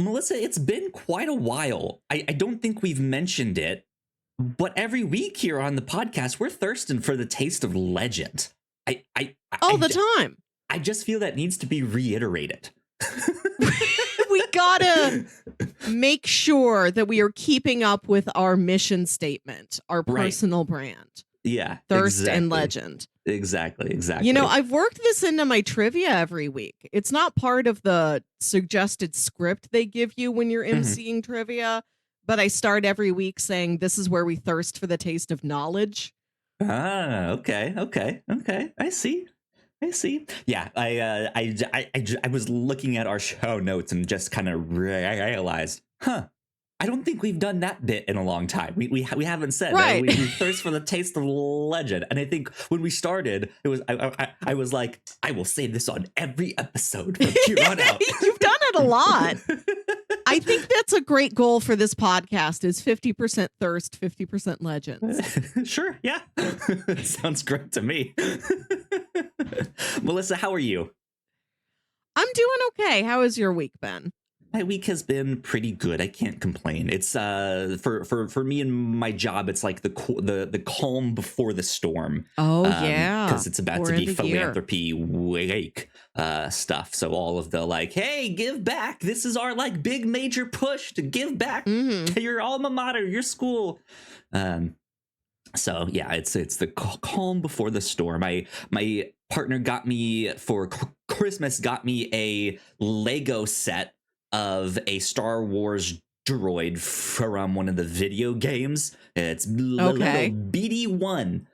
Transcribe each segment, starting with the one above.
Melissa, it's been quite a while. I don't think we've mentioned it, but every week here on the podcast, we're thirsting for the taste of legend. All the time. I just feel that needs to be reiterated. We gotta make sure that we are keeping up with our mission statement, our personal brand. Yeah. Thirst and legend. Exactly. You know, I've worked this into my trivia every week. It's not part of the suggested script they give you when you're emceeing trivia, but I start every week saying this is where we thirst for the taste of knowledge. Ah, okay. I see. Yeah, I was looking at our show notes and just kind of realized, I don't think we've done that bit in a long time. We haven't said right. We thirst for the taste of legend. And I think when we started, it was I was like, I will say this on every episode from here on out. You've done it a lot. I think that's a great goal for this podcast is 50% thirst, 50% legends. Sure, yeah. Sounds great to me. Melissa, how are you? I'm doing okay. How has your week been? My week has been pretty good. I can't complain. It's for me and my job, it's like the calm before the storm. Oh yeah, because it's about to be philanthropy week stuff. So all of the like, hey, give back. This is our like big major push to give back to your alma mater, your school. So yeah, it's the calm before the storm. My partner got me for Christmas a Lego set of a Star Wars droid from one of the video games. It's little BD1.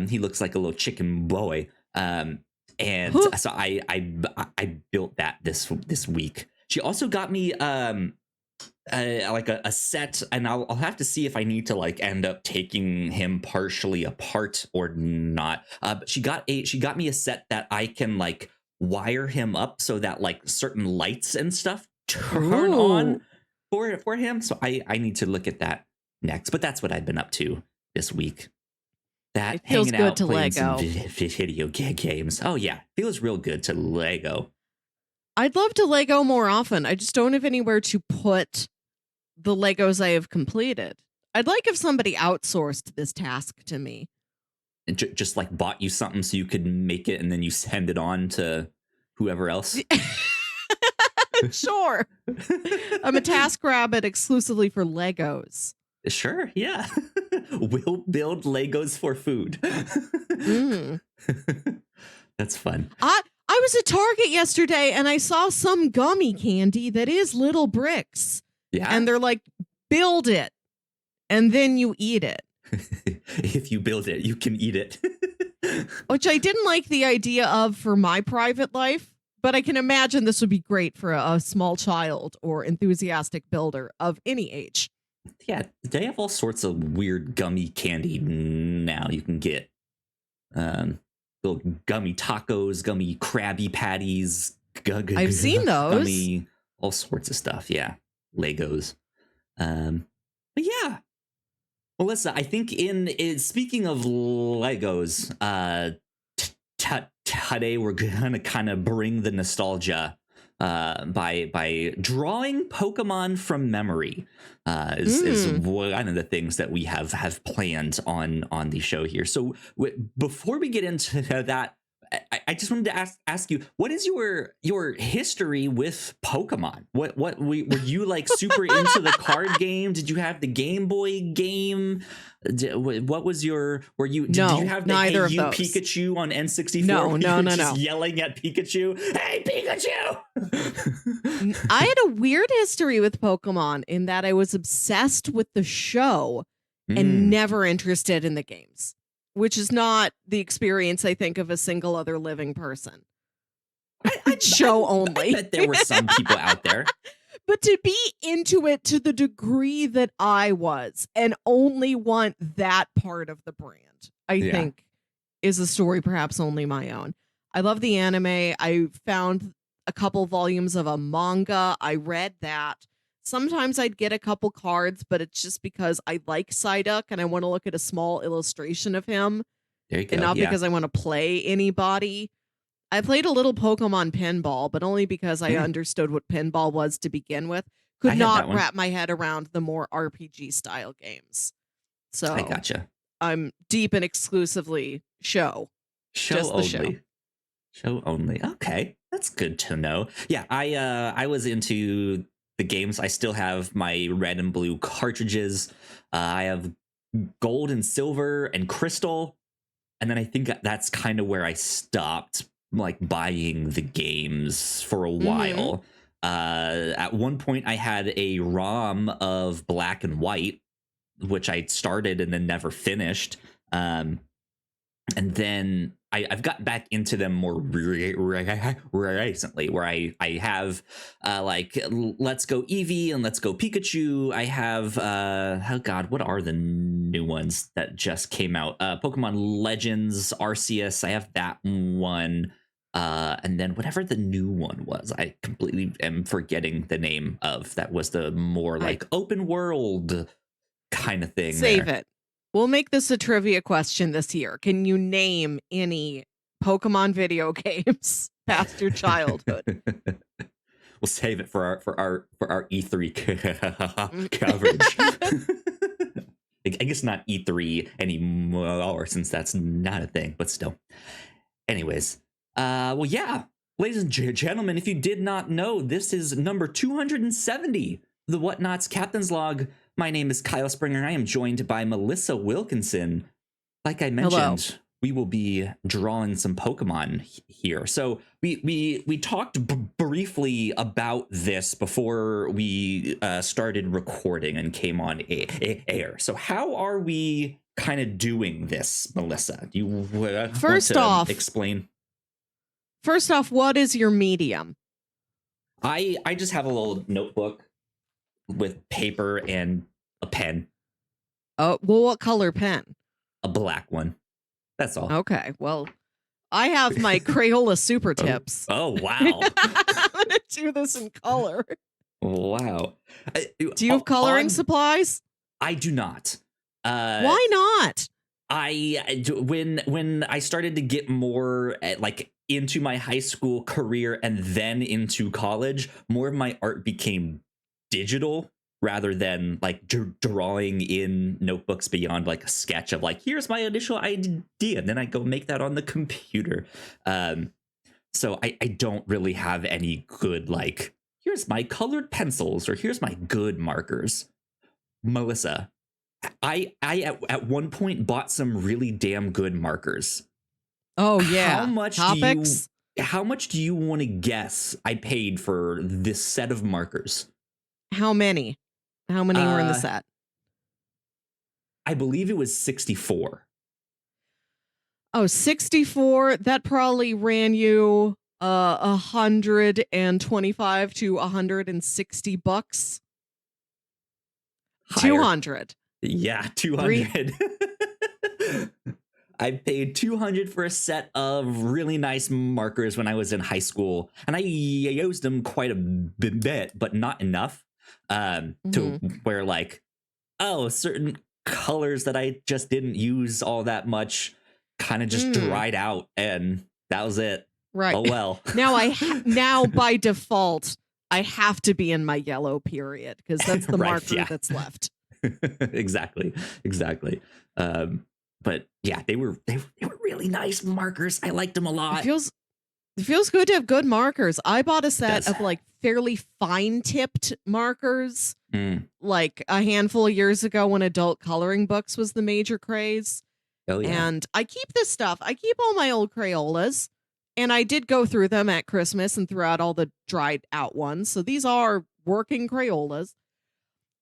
He looks like a little chicken boy. And so I built that this week. She also got me like a set, and I'll have to see if I need to like end up taking him partially apart or not. But she got me a set that I can like wire him up so that like certain lights and stuff turn on for him. So I need to look at that next. But that's what I've been up to this week. That it feels hanging good out, to playing Lego. some video games. Oh yeah, feels real good to Lego. I'd love to Lego more often. I just don't have anywhere to put the Legos I have completed. I'd like if somebody outsourced this task to me. And just like bought you something so you could make it and then you send it on to whoever else. Sure. I'm a task rabbit exclusively for Legos. Sure, yeah. We'll build Legos for food. That's fun. I was at Target yesterday and I saw some gummy candy that is little bricks. Yeah. And they're like, build it and then you eat it. If you build it, you can eat it. Which I didn't like the idea of for my private life, but I can imagine this would be great for a small child or enthusiastic builder of any age. Yeah, they have all sorts of weird gummy candy now you can get. Little gummy tacos, gummy Krabby Patties. I've seen those. Gummy, all sorts of stuff, yeah. Legos. But yeah. Melissa, I think speaking of Legos, today we're gonna kind of bring the nostalgia by drawing Pokemon from memory. Is one of the things that we have planned on the show here. So before we get into that, I just wanted to ask you, what is your history with Pokemon? What were you like super into the card game? Did you have the Game Boy game? What was did you have the neither Hey of You those. Pikachu on N64? No. Yelling at Pikachu, hey Pikachu! I had a weird history with Pokemon in that I was obsessed with the show and never interested in the games, which is not the experience I think of a single other living person. Show only. I bet there were some people out there. But to be into it to the degree that I was and only want that part of the brand, I think is a story perhaps only my own. I love the anime. I found a couple volumes of a manga. I read that. Sometimes I'd get a couple cards, but it's just because I like Psyduck and I want to look at a small illustration of him. There you go. And not because I want to play anybody. I played a little Pokemon Pinball, but only because I understood what pinball was to begin with. Could not wrap my head around the more RPG style games. So I gotcha. I'm deep and exclusively show. Show only. Show only. Okay, that's good to know. Yeah, I was into the games. I still have my red and blue cartridges. I have gold and silver and crystal, and then I think that's kind of where I stopped like buying the games for a while. At one point, I had a ROM of Black and White, which I started and then never finished. And then I've gotten back into them more recently, where I have like Let's Go Eevee and Let's Go Pikachu. I have oh god, what are the new ones that just came out? Pokemon Legends Arceus. I have that one. And then whatever the new one was, I completely am forgetting the name of. That was the more like open world kind of thing. Save it. We'll make this a trivia question this year. Can you name any Pokemon video games past your childhood? We'll save it for our E3 coverage. I guess not E3 anymore since that's not a thing, but still. Anyways, well, yeah, ladies and gentlemen, if you did not know, this is number 270, the Whatnauts Captain's Log. My name is Kyle Springer. I am joined by Melissa Wilkinson. Like I mentioned, we will be drawing some Pokemon here. So we talked briefly about this before we started recording and came on air. So how are we kind of doing this, Melissa? Do you want to explain? First off, what is your medium? I just have a little notebook with paper and a pen. Oh, well, what color pen? A black one. That's all. Okay, well, I have my Crayola Super Tips. Oh wow. I'm going to do this in color. Wow. Do you have coloring supplies? I do not. Why not? When I started to get more like into my high school career and then into college, more of my art became digital rather than like drawing in notebooks beyond like a sketch of like, here's my initial idea, and then I go make that on the computer. So I don't really have any good like, here's my colored pencils or here's my good markers. Melissa, I at one point bought some really damn good markers. Oh yeah. How much do you want to guess I paid for this set of markers? How many? How many were in the set? I believe it was 64. Oh, 64. That probably ran you $125 to $160. Higher. 200. Yeah, 200. I paid $200 for a set of really nice markers when I was in high school, and I used them quite a bit, but not enough to where like, oh, certain colors that I just didn't use all that much kind of just dried out, and that was it. Right. Oh well. Now by default I have to be in my yellow period because that's the marker that's left. Exactly. But yeah, they were really nice markers. I liked them a lot. It feels good to have good markers. I bought a set of like fairly fine tipped markers like a handful of years ago when adult coloring books was the major craze. Oh yeah. And I keep this stuff. I keep all my old Crayolas, and I did go through them at Christmas and throughout all the dried out ones. So these are working Crayolas.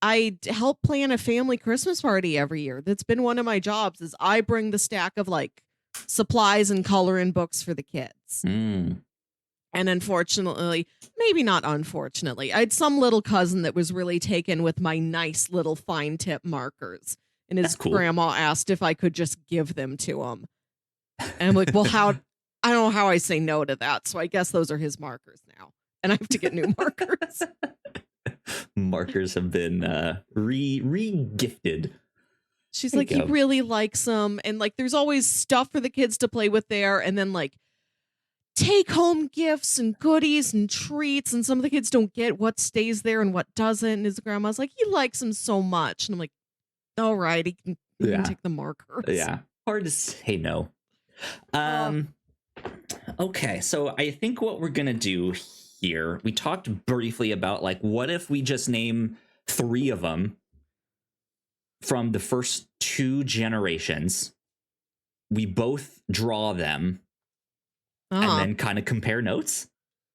I help plan a family Christmas party every year. That's been one of my jobs is I bring the stack of like supplies and coloring books for the kids. And unfortunately, maybe not unfortunately, I had some little cousin that was really taken with my nice little fine tip markers. And his grandma asked if I could just give them to him. And I'm like, well, I don't know how I say no to that. So I guess those are his markers now. And I have to get new markers. Markers have been re-gifted. She's like, he really likes them. And like, there's always stuff for the kids to play with there. And then like take home gifts and goodies and treats, and some of the kids don't get what stays there and what doesn't. And his grandma's like, he likes him so much. And I'm like, all right, he can take the markers. Yeah. Hard to say no. Okay, so I think what we're gonna do here, we talked briefly about like, what if we just name 3 of them from the first 2 generations? We both draw them and then kind of compare notes.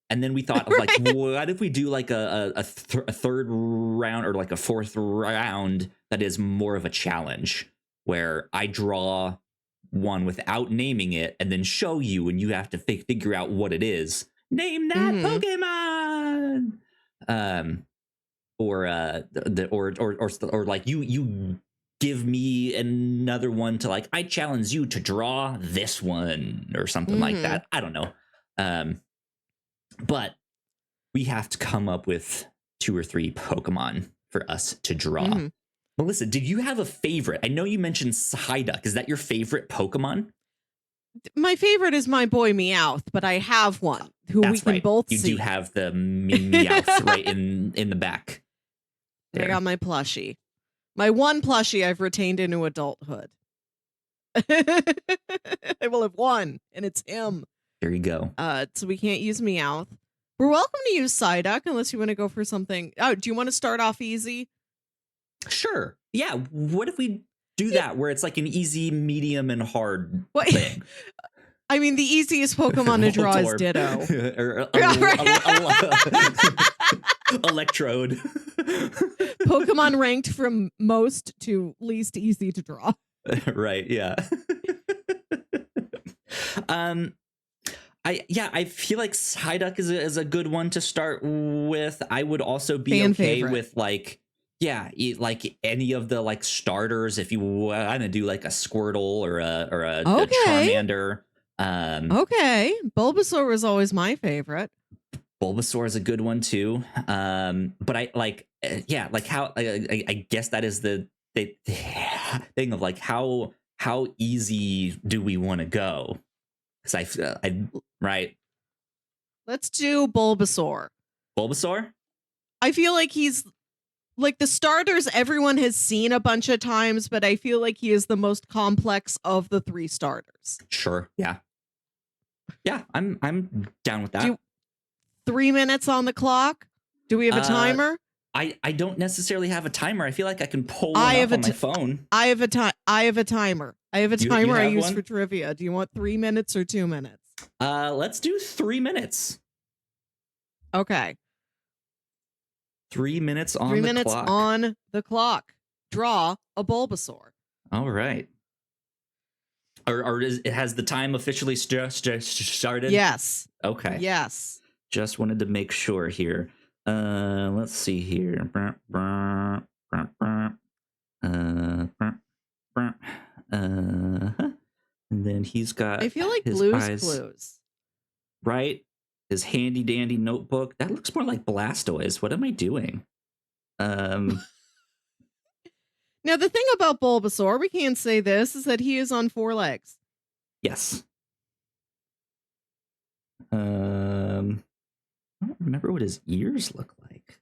And then we thought of like, what if we do like a third round or like a 4th round that is more of a challenge, where I draw one without naming it and then show you, and you have to figure out what it is. Name that Pokemon. Or like you give me another one to like, I challenge you to draw this one or something like that. I don't know. But we have to come up with 2 or 3 Pokemon for us to draw. Melissa, did you have a favorite? I know you mentioned Psyduck. Is that your favorite Pokemon? My favorite is my boy Meowth, but I have one who we can both see. You do have the Meowth right in the back. There. I got my plushie. My one plushie I've retained into adulthood. I will have one, and it's him. There you go. So we can't use Meowth. We're welcome to use Psyduck unless you want to go for something. Oh, do you want to start off easy? Sure. Yeah. What if we do that where it's like an easy, medium, and hard thing? I mean, the easiest Pokemon to draw is Ditto. Electrode. Pokemon ranked from most to least easy to draw. Right. Yeah. I feel like Psyduck is a good one to start with. I would also be favorite with like, like any of the like starters if you want to do like a Squirtle or a Charmander. Okay, Bulbasaur was always my favorite. Bulbasaur is a good one too. But I like, like how I guess that is the thing of like how easy do we want to go? Because right. Let's do Bulbasaur. Bulbasaur? I feel like he's like the starters everyone has seen a bunch of times, but I feel like he is the most complex of the 3 starters. Sure. Yeah. Yeah, I'm down with that. 3 minutes on the clock? Do we have a timer? I don't necessarily have a timer. I feel like I can pull one up on my phone. I have a timer. I have a timer I use for trivia. Do you want 3 minutes or 2 minutes? Let's do 3 minutes. Okay. 3 minutes on 3 the minutes clock. On the clock. Draw a Bulbasaur. All right. Or it has the time officially started? Yes. Okay. Yes. Just wanted to make sure here. Let's see here. And then he's got. I feel like his Blue's eyes, Clues. Right? His handy dandy notebook. That looks more like Blastoise. What am I doing? Now, the thing about Bulbasaur, we can't say this, is that he is on 4 legs. Yes. I don't remember what his ears look like.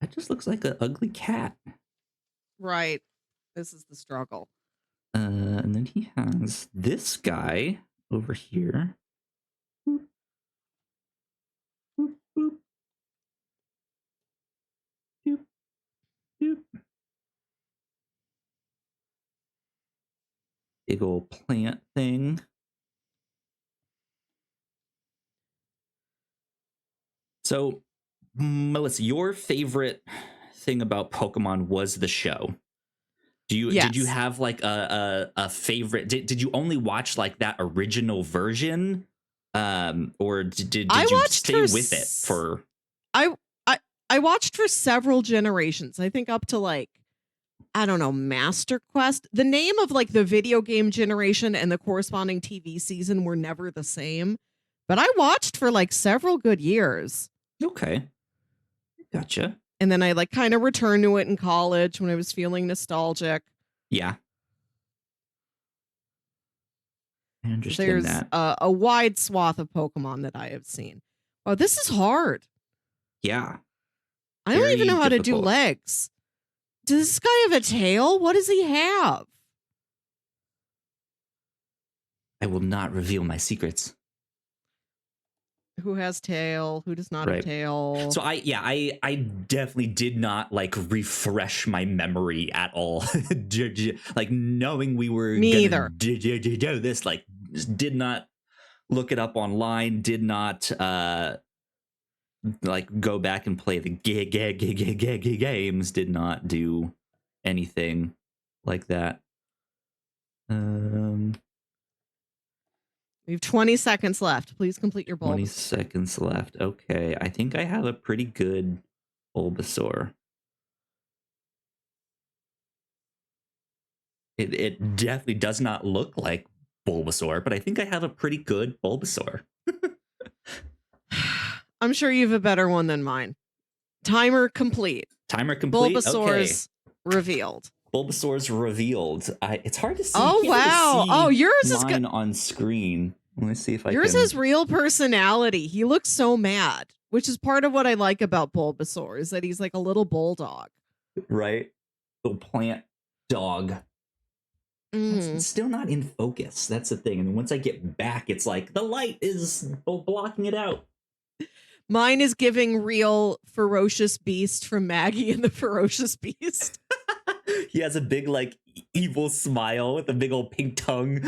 That just looks like an ugly cat. Right. This is the struggle. And then he has this guy over here. Boop. Boop, boop. Doop, doop. Big old plant thing. So, Melissa, your favorite thing about Pokemon was the show. Did you have like a favorite? Did you only watch like that original version, or did you stay with it for? I watched for several generations. I think up to like, I don't know, Master Quest. The name of like the video game generation and the corresponding TV season were never the same, but I watched for like several good years. Okay, gotcha. And then I like kind of returned to it in college when I was feeling nostalgic. Yeah. I understand There's that. a wide swath of Pokemon that I have seen. Oh, this is hard. Yeah. I don't even know how to do legs. Does this guy have a tail? What does he have? I will not reveal my secrets. Who has tail? Who does not have tail? So I definitely did not like refresh my memory at all. Like knowing we were gonna do this, like did not look it up online, did not like go back and play the games, did not do anything like that. We have 20 seconds left. Please complete your Bulbasaur. 20 seconds left. Okay, I think I have a pretty good Bulbasaur. It definitely does not look like Bulbasaur, but I think I have a pretty good Bulbasaur. I'm sure you have a better one than mine. Timer complete. Bulbasaur's revealed. Bulbasaur's revealed. It's hard to see. Oh, wow. Oh, yours is good on screen. Let me see if yours has real personality. He looks so mad, which is part of what I like about Bulbasaur, is that he's like a little bulldog. Right? Little plant dog. It's still not in focus. That's the thing. And once I get back, it's like the light is blocking it out. Mine is giving real ferocious beast from Maggie and the Ferocious Beast. He has a big, like, evil smile with a big old pink tongue.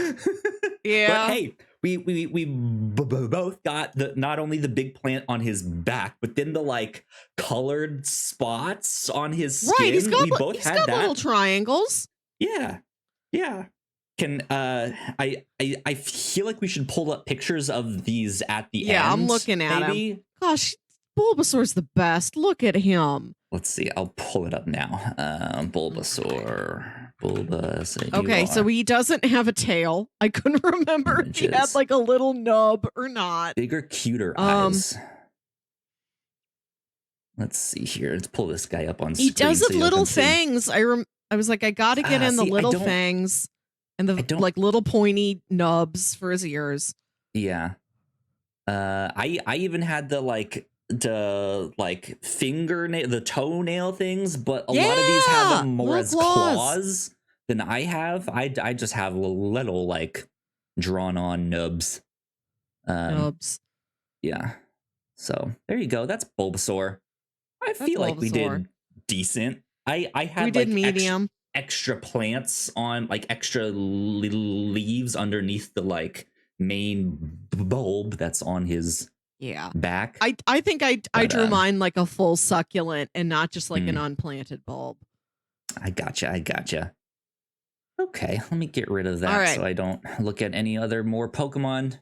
Yeah. But hey, we both got not only the big plant on his back, but then the like colored spots on his skin. Right, he's got that. Little triangles. Yeah. Can I feel like we should pull up pictures of these at the end. Yeah, I'm looking at him. Gosh, Bulbasaur's the best. Look at him. Let's see. I'll pull it up now. Bulbasaur. Okay, so he doesn't have a tail. I couldn't remember if he had like a little nub or not. Bigger, cuter eyes. Let's see here. Let's pull this guy up on screen. He does have little fangs. I was like, I got to get in the little fangs and the like little pointy nubs for his ears. Yeah. I even had the fingernail, the toenail things, but a lot of these have them more as claws than I have. I just have little like drawn on nubs. Nubs. Yeah. So there you go. That's Bulbasaur. I feel like we did decent. I had did medium. Extra plants on, like extra leaves underneath the like main bulb that's on his back. I think I drew mine like a full succulent and not just like an unplanted bulb. I gotcha. Okay, let me get rid of that so I don't look at any other more Pokemon.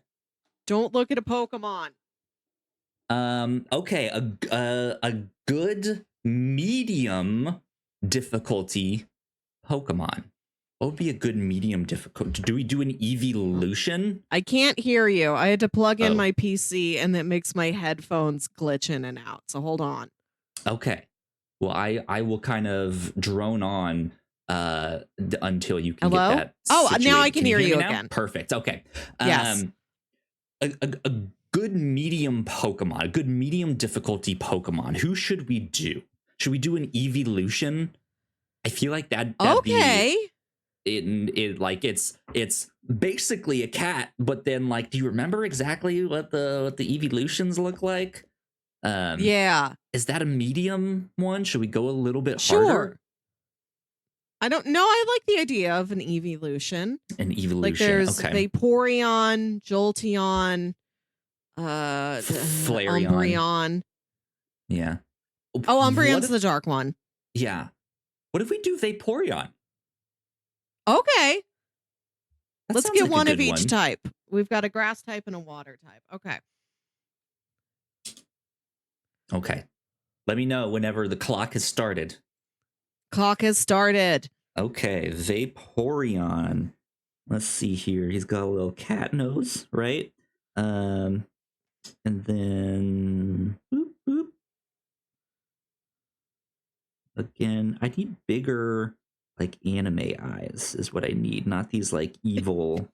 Don't look at a Pokemon. Okay, a good medium difficulty Pokemon. What would be a good medium difficulty? Do we do an evolution? I can't hear you. I had to plug in my PC and that makes my headphones glitch in and out. So hold on. Okay. Well, I will kind of drone on until you can get that. Oh, now I can hear you again. Perfect. Okay. Yes. A good medium Pokemon, a good medium difficulty Pokemon. Who should we do? Should we do an evolution? I feel like that'd be it like it's basically a cat, but then like, do you remember exactly what the evolutions look like? Yeah. Is that a medium one? Should we go a little bit harder? I don't know. I like the idea of an evolution. An evolution. Like there's Vaporeon, Jolteon, Flareon. Umbreon. Yeah. Oh, Umbreon's the dark one. Yeah. What if we do Vaporeon? Okay. Let's get one of each type. We've got a grass type and a water type. Okay. Let me know whenever the clock has started. Clock has started. Okay, Vaporeon. Let's see here. He's got a little cat nose, right? And then boop, boop. Again, I need bigger like anime eyes is what I need, not these like evil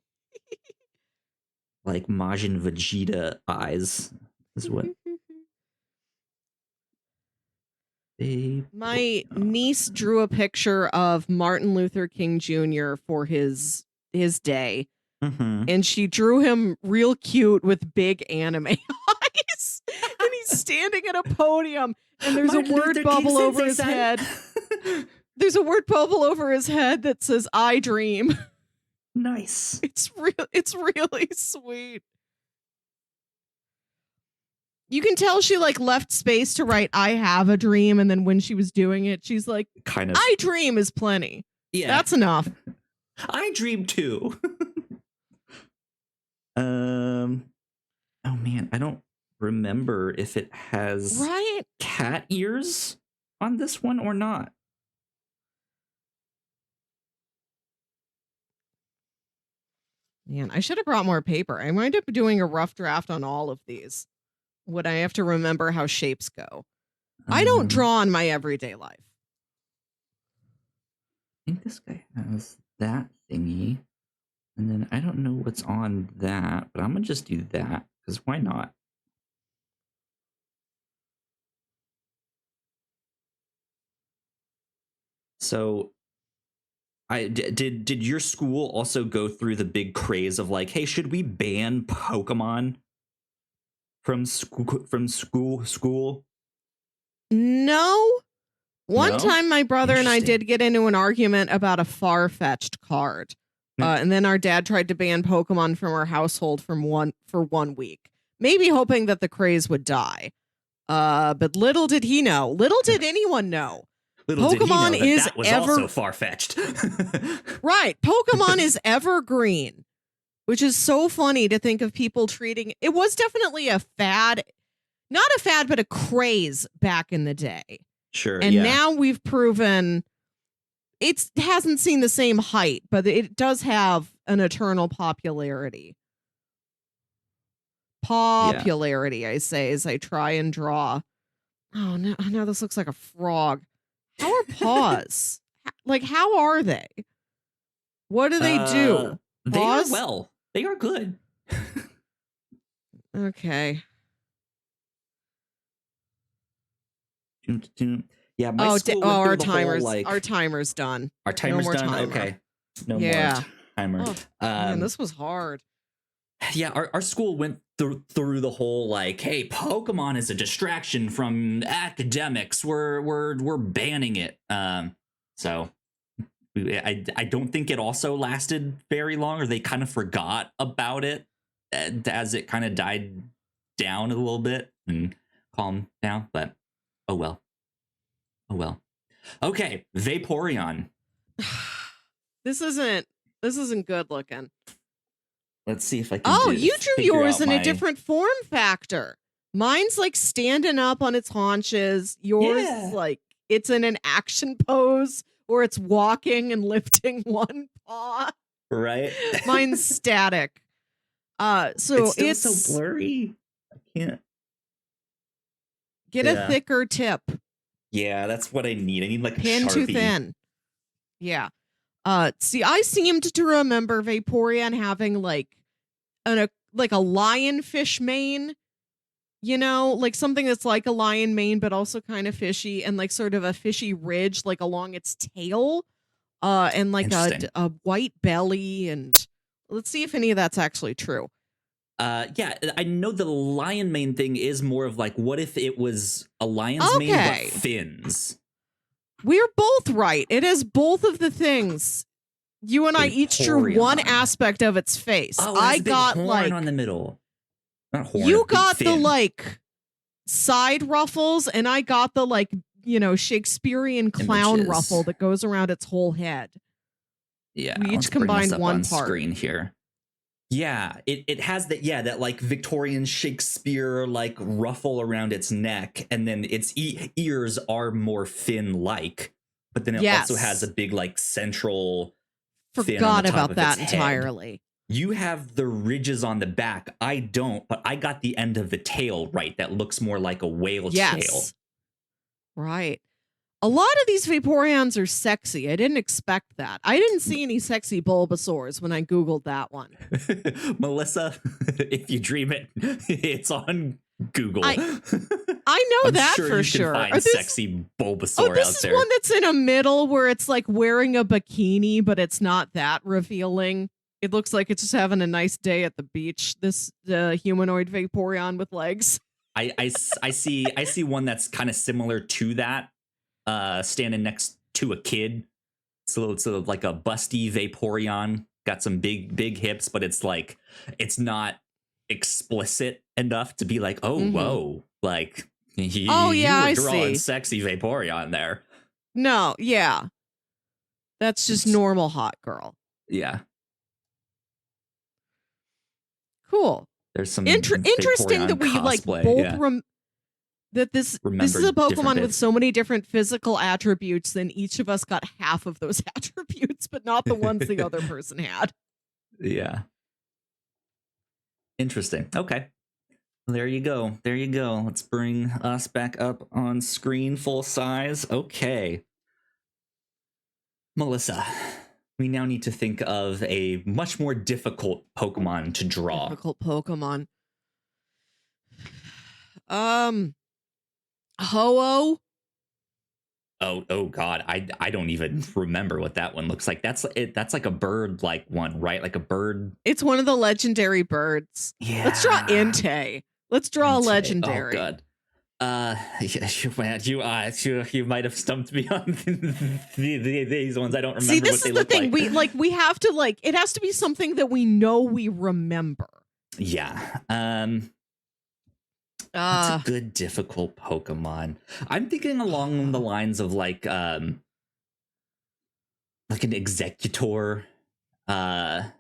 like Majin Vegeta eyes. Is what My niece drew a picture of Martin Luther King Jr. for his day, and she drew him real cute with big anime eyes, and he's standing at a podium, and there's a word bubble over his head. There's a word bubble over his head that says "I dream." Nice. It's really sweet. You can tell she like left space to write "I have a dream," and then when she was doing it, she's like, kind of, "I dream" is plenty. Yeah, that's enough. I dream too. Oh man, I don't remember if it has cat ears on this one or not. Man, I should have brought more paper. I wind up doing a rough draft on all of these. Would I have to remember how shapes go? I don't draw in my everyday life. I think this guy has that thingy. And then I don't know what's on that, but I'm going to just do that, because why not? So, did your school also go through the big craze of like, hey, should we ban Pokemon from school? No. One time my brother and I did get into an argument about a far-fetched card. And then our dad tried to ban Pokemon from our household for 1 week, maybe hoping that the craze would die. But little did he know. Little did anyone know. Pokemon is that was also far-fetched. Right. Pokemon is evergreen, which is so funny to think of people treating. It was definitely a fad, not a fad, but a craze back in the day. Sure. And now we've proven it hasn't seen the same height, but it does have an eternal popularity. I say, as I try and draw. Oh, no, this looks like a frog. How are paws? Like, how are they? What do they do? They are well. They are good. Okay. Yeah, my school went our through the timer's whole, our timer's done. Our timer's no more done. Timer. Okay. No more timer. Oh, man, this was hard. Yeah, our school went through the whole like, hey, Pokemon is a distraction from academics. We're banning it. So I don't think it also lasted very long, or they kind of forgot about it as it kind of died down a little bit and calmed down. But oh well. Okay, Vaporeon. This isn't good looking. Let's see if I can. You drew yours in a different form factor. Mine's like standing up on its haunches. Yours is like it's in an action pose, or it's walking and lifting one paw. Right. Mine's static. So it's so blurry. I can't get a thicker tip. Yeah, that's what I need. I need like a pen Sharpie. Too thin. Yeah. See, I seemed to remember Vaporeon having like a lionfish mane, like something that's like a lion mane, but also kind of fishy, and like sort of a fishy ridge, like along its tail, and like a white belly. And let's see if any of that's actually true. Yeah, I know the lion mane thing is more of like, what if it was a lion's mane but fins? We're both right. It is both of the things. You and I each drew one aspect of its face. I got horn like on the middle. Not horn. You got the like side ruffles, and I got the like Shakespearean clown ruffle that goes around its whole head. Yeah, we each combined one part. Screen here. Yeah, it has that like Victorian Shakespeare like ruffle around its neck, and then its ears are more fin-like, but then it also has a big like central. Forgot about that entirely. You have the ridges on the back. I don't, but I got the end of the tail right. That looks more like a whale tail. Right. A lot of these Vaporeons are sexy. I didn't expect that. I didn't see any sexy Bulbasaurs when I Googled that one. Melissa, if you dream it, it's on Google. I know I'm that sure for you sure. can find sexy Bulbasaur out there. This is one that's in a middle where it's like wearing a bikini, but it's not that revealing. It looks like it's just having a nice day at the beach. This humanoid Vaporeon with legs. I see one that's kind of similar to that. Standing next to a kid. So it's like a busty Vaporeon. Got some big hips, but it's like it's not explicit enough to be like, oh, whoa. Like you were drawing sexy Vaporeon there. No, yeah. That's just normal hot girl. Yeah. Cool. There's some interesting that we cosplay, like both this is a Pokemon with so many different physical attributes, and each of us got half of those attributes, but not the ones the other person had. Yeah. Interesting. Okay. There you go. Let's bring us back up on screen full size. Okay. Melissa, we now need to think of a much more difficult Pokemon to draw. Difficult Pokemon. Ho-Oh. Oh God, I don't even remember what that one looks like. That's like a bird like one, right? Like a bird. It's one of the legendary birds. Yeah. Let's draw Entei. Let's draw a legendary. Oh God. You might have stumped me on these ones. I don't remember. See, this what they is the look thing. like. We have to it has to be something that we know we remember. Yeah. That's a good difficult Pokemon. I'm thinking along the lines of like an Executor. But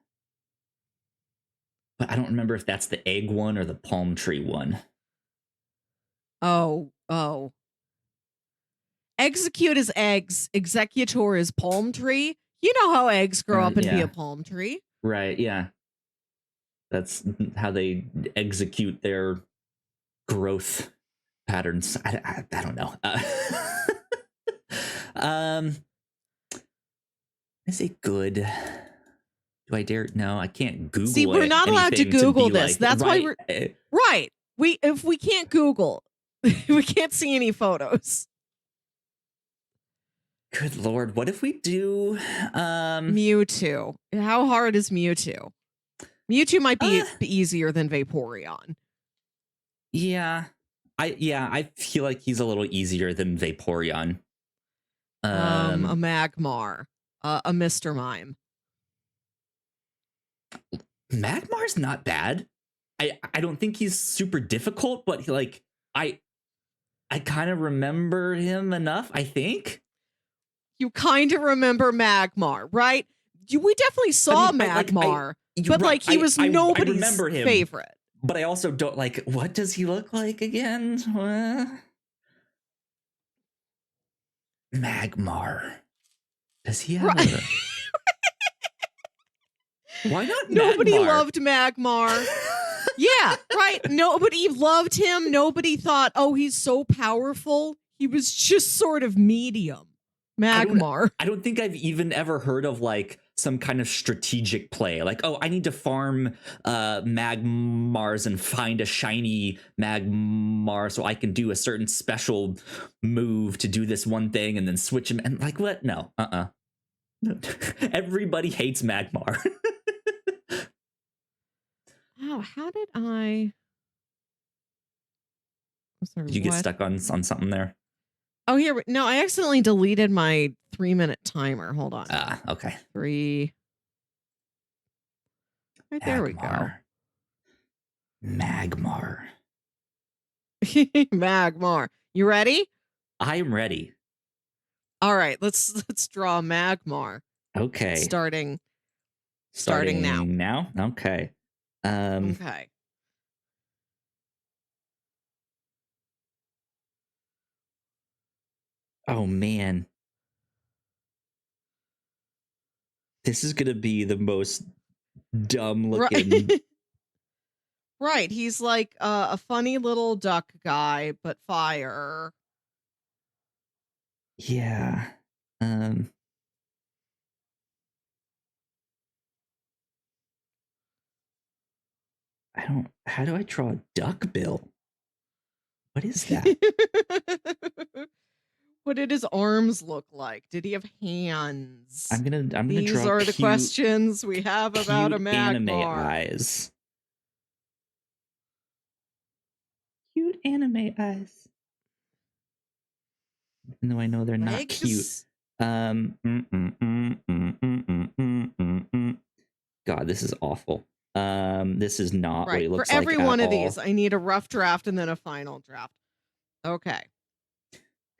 I don't remember if that's the egg one or the palm tree one. Oh. Execute is eggs. Executor is palm tree. You know how eggs grow up and be a palm tree. Right, yeah. That's how they execute their growth patterns. I don't know. Is it good? Do I dare? No, I can't Google. See, we're not allowed to Google this. That's why we're right. If we can't Google, we can't see any photos. Good Lord, what if we do Mewtwo? How hard is Mewtwo? Mewtwo might be easier than Vaporeon. Yeah. I feel like he's a little easier than Vaporeon. A Magmar. A Mr. Mime. Magmar's not bad. I don't think he's super difficult, but I kind of remember him enough, I think. You kind of remember Magmar, right? We definitely saw Magmar, but he was nobody's favorite. But I also don't what does he look like again? Magmar. Does he have Why not Magmar? Nobody loved Magmar. Yeah, right. Nobody loved him. Nobody thought, oh, he's so powerful. He was just sort of medium. Magmar. I don't think I've even ever heard of some kind of strategic play. I need to farm Magmars and find a shiny Magmar so I can do a certain special move to do this one thing and then switch him. And what? No. Everybody hates Magmar. Oh, how did I? Sorry, did you get stuck on something there? Oh, here. No, I accidentally deleted my 3-minute timer. Hold on. Okay. 3. Right, there we go. Magmar. Magmar. You ready? I am ready. All right, let's draw Magmar. Okay. Starting now. Now? Okay. Okay. Oh man. This is gonna be the most dumb looking. Right. He's like a funny little duck guy, but fire. Yeah. How do I draw a duck bill? What is that? What did his arms look like? Did he have hands? I'm gonna draw These are the questions we have about a Magmar. Anime eyes. Cute anime eyes. Even though I know they're not cute. God, this is awful. This is not what it looks like. For every one of these, I need a rough draft and then a final draft. Okay.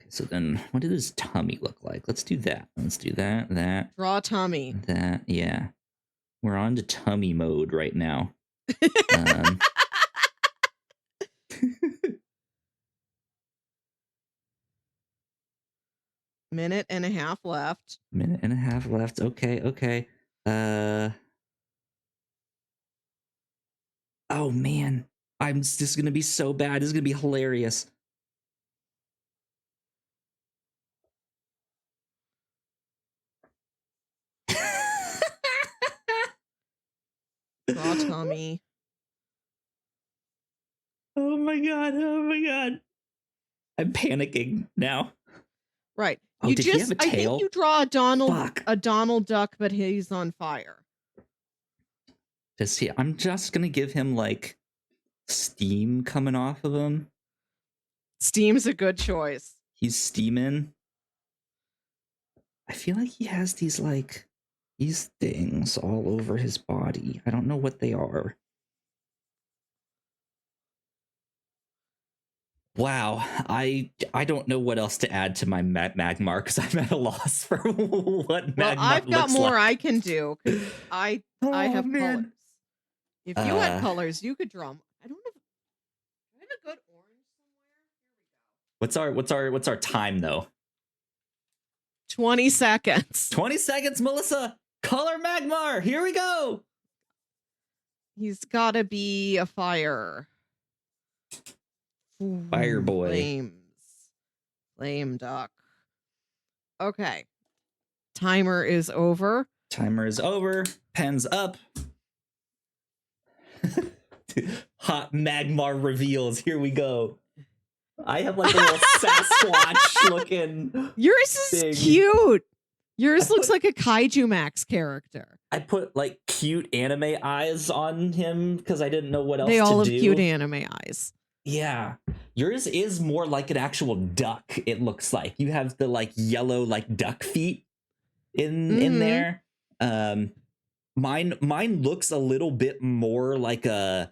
So then, what does his tummy look like? Let's do that. Let's do that. That. Draw tummy. That. Yeah. We're on to tummy mode right now. Minute and a half left. Minute and a half left. Okay. Okay. Oh man, this is gonna be so bad. This is gonna be hilarious. Draw tummy. Oh my god. Oh my god. I'm panicking now. Right. Oh, did he have a tail? I think you draw a Donald Duck, but he's on fire. Does he? I'm just gonna give him like steam coming off of him. Steam's a good choice. He's steaming. I feel like he has these things all over his body. I don't know what they are. Wow, I don't know what else to add to my Magmar because I'm at a loss for what Magmar I've got looks more like. I can do. I have colors. If you had colors, you could draw them. I don't know. I have a good orange somewhere. Here we go. What's our time though? 20 seconds. 20 seconds, Melissa. Color Magmar. Here we go. He's got to be a fire. Fire boy. Flames. Flame duck. Okay. Timer is over. Timer is over. Pens up. Hot Magmar reveals. Here we go. I have like a little Sasquatch looking. Yours is thing. Cute. Yours looks like a Kaiju Max character. I put like cute anime eyes on him because I didn't know what else to do. They all have cute anime eyes. Yeah. Yours is more like an actual duck, it looks like. You have the like yellow like duck feet in there. Mine looks a little bit more like a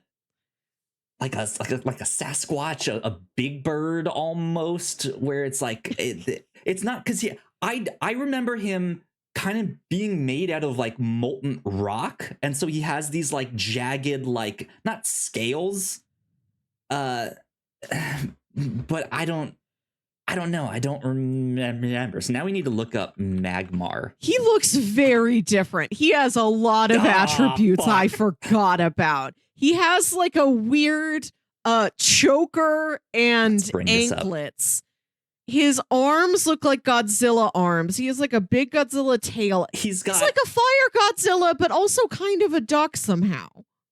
Sasquatch, a big bird almost, where it's like it's not because I remember him kind of being made out of like molten rock, and so he has these like jagged like not scales, but I don't know. I don't remember. So now we need to look up Magmar. He looks very different. He has a lot of attributes I forgot about. He has like a weird choker and anklets. His arms look like Godzilla arms. He has like a big Godzilla tail. He's like a fire Godzilla, but also kind of a duck somehow.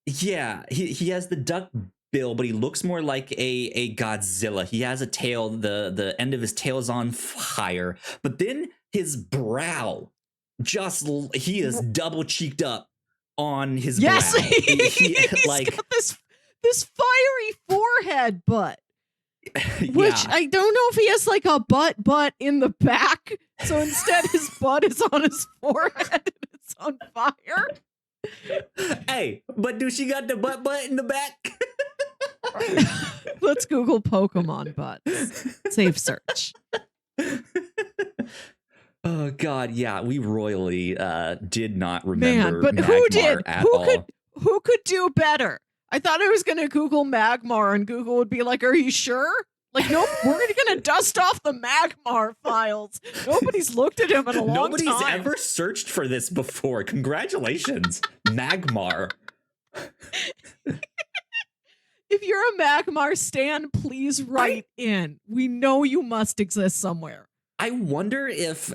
Yeah, he has the duck bill, but he looks more like a Godzilla. He has a tail. The end of his tail is on fire, but then his brow he is double cheeked up on his brow. He's like got this fiery forehead butt. Which I don't know if he has like a butt in the back. So instead his butt is on his forehead and it's on fire. Hey, but do she got the butt in the back? Let's Google Pokemon butts. Safe search. Oh God, yeah, we royally did not remember. Man, but Magmar who did? All. Who could do better? I thought I was gonna Google Magmar and Google would be like, "Are you sure?" Like, nope, we're gonna dust off the Magmar files. Nobody's looked at him in a long time. Nobody's ever searched for this before. Congratulations, Magmar. If you're a Magmar stan, please write in. We know you must exist somewhere. I wonder if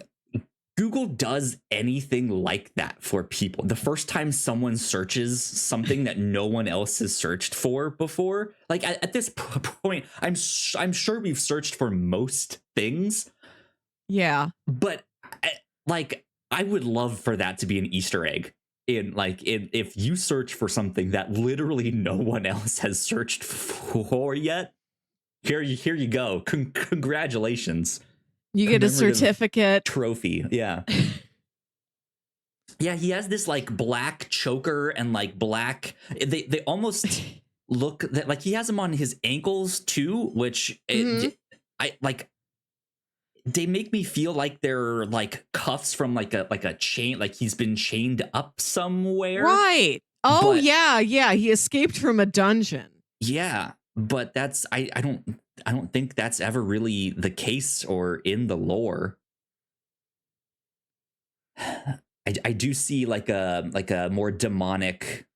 Google does anything like that for people. The first time someone searches something that no one else has searched for before, like at this point, I'm sure we've searched for most things. Yeah. But like, I would love for that to be an Easter egg. If you search for something that literally no one else has searched for yet, here you go. Congratulations. You get a certificate. Trophy. Yeah. Yeah, he has this like black choker and like black. They almost look like he has them on his ankles too, which I like. They make me feel like they're like cuffs from like a chain, like he's been chained up somewhere. Right. Oh, but, yeah. He escaped from a dungeon. Yeah, but that's I don't think that's ever really the case or in the lore. I do see like a more demonic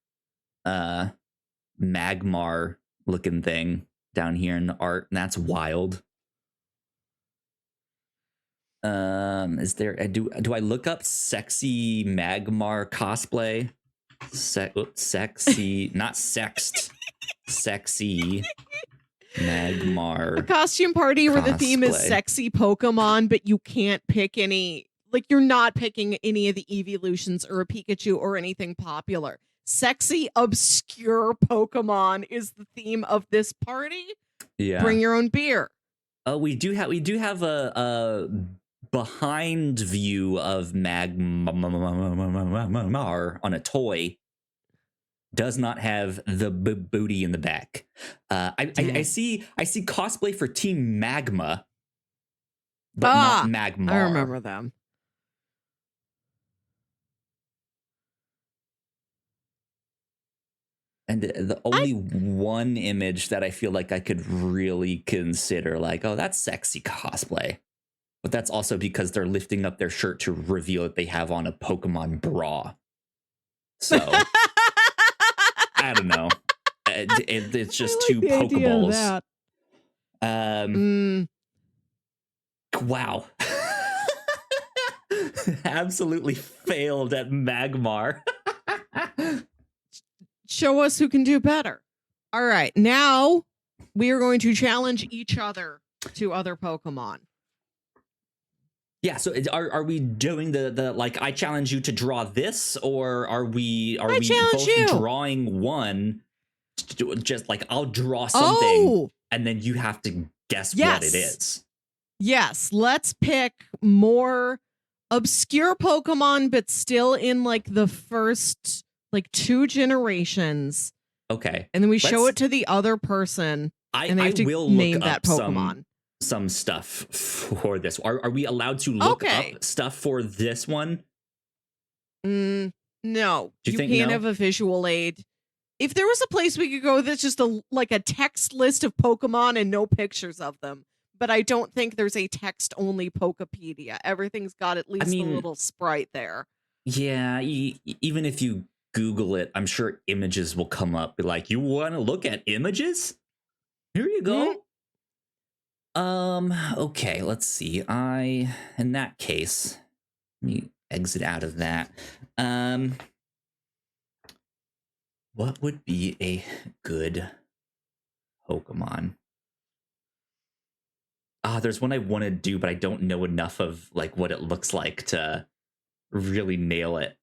Magmar looking thing down here in the art, and that's wild. Is there do I look up sexy Magmar cosplay? Sexy, not sexed. Sexy Magmar. A costume party cosplay. Where the theme is sexy Pokemon, but you can't pick any. Like, you're not picking any of the evolutions or a Pikachu or anything popular. Sexy, obscure Pokemon is the theme of this party. Yeah. Bring your own beer. We do have a behind view of Magmar on a toy. Does not have the booty in the back. I see cosplay for Team Magma, but not Magmar. I remember them. And the only one image that I feel like I could really consider, like, oh, that's sexy cosplay. But that's also because they're lifting up their shirt to reveal that they have on a Pokemon bra. So, I don't know. It's just two Pokeballs. Wow. Absolutely failed at Magmar. Show us who can do better. All right, now we are going to challenge each other to other Pokemon. Yeah, so are we doing the like I challenge you to draw this, or are we both drawing one? Just like I'll draw something, and then you have to guess what it is. Yes, let's pick more obscure Pokemon, but still in like the first like 2 generations. Okay. And then we show it to the other person. And they have to name that Pokemon. Some stuff for this. Are we allowed to look up stuff for this one? No. You can't have a visual aid. If there was a place we could go that's just a text list of Pokemon and no pictures of them. But I don't think there's a text-only Pokepedia. Everything's got at least a little sprite there. Yeah, even if you Google it, I'm sure images will come up. Be like, you want to look at images? Here you go. Okay, let's see. In that case, let me exit out of that. What would be a good Pokemon? There's one I want to do, but I don't know enough of like what it looks like to really nail it.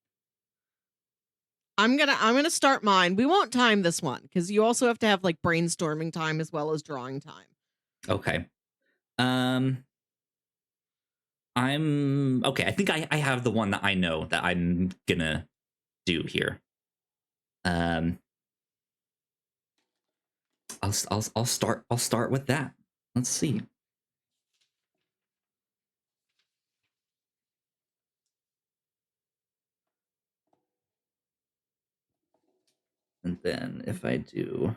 I'm gonna start mine. We won't time this one because you also have to have like brainstorming time as well as drawing time. Okay. I'm okay. I think I have the one that I know that I'm gonna do here. I'll start with that. Let's see. And then if I do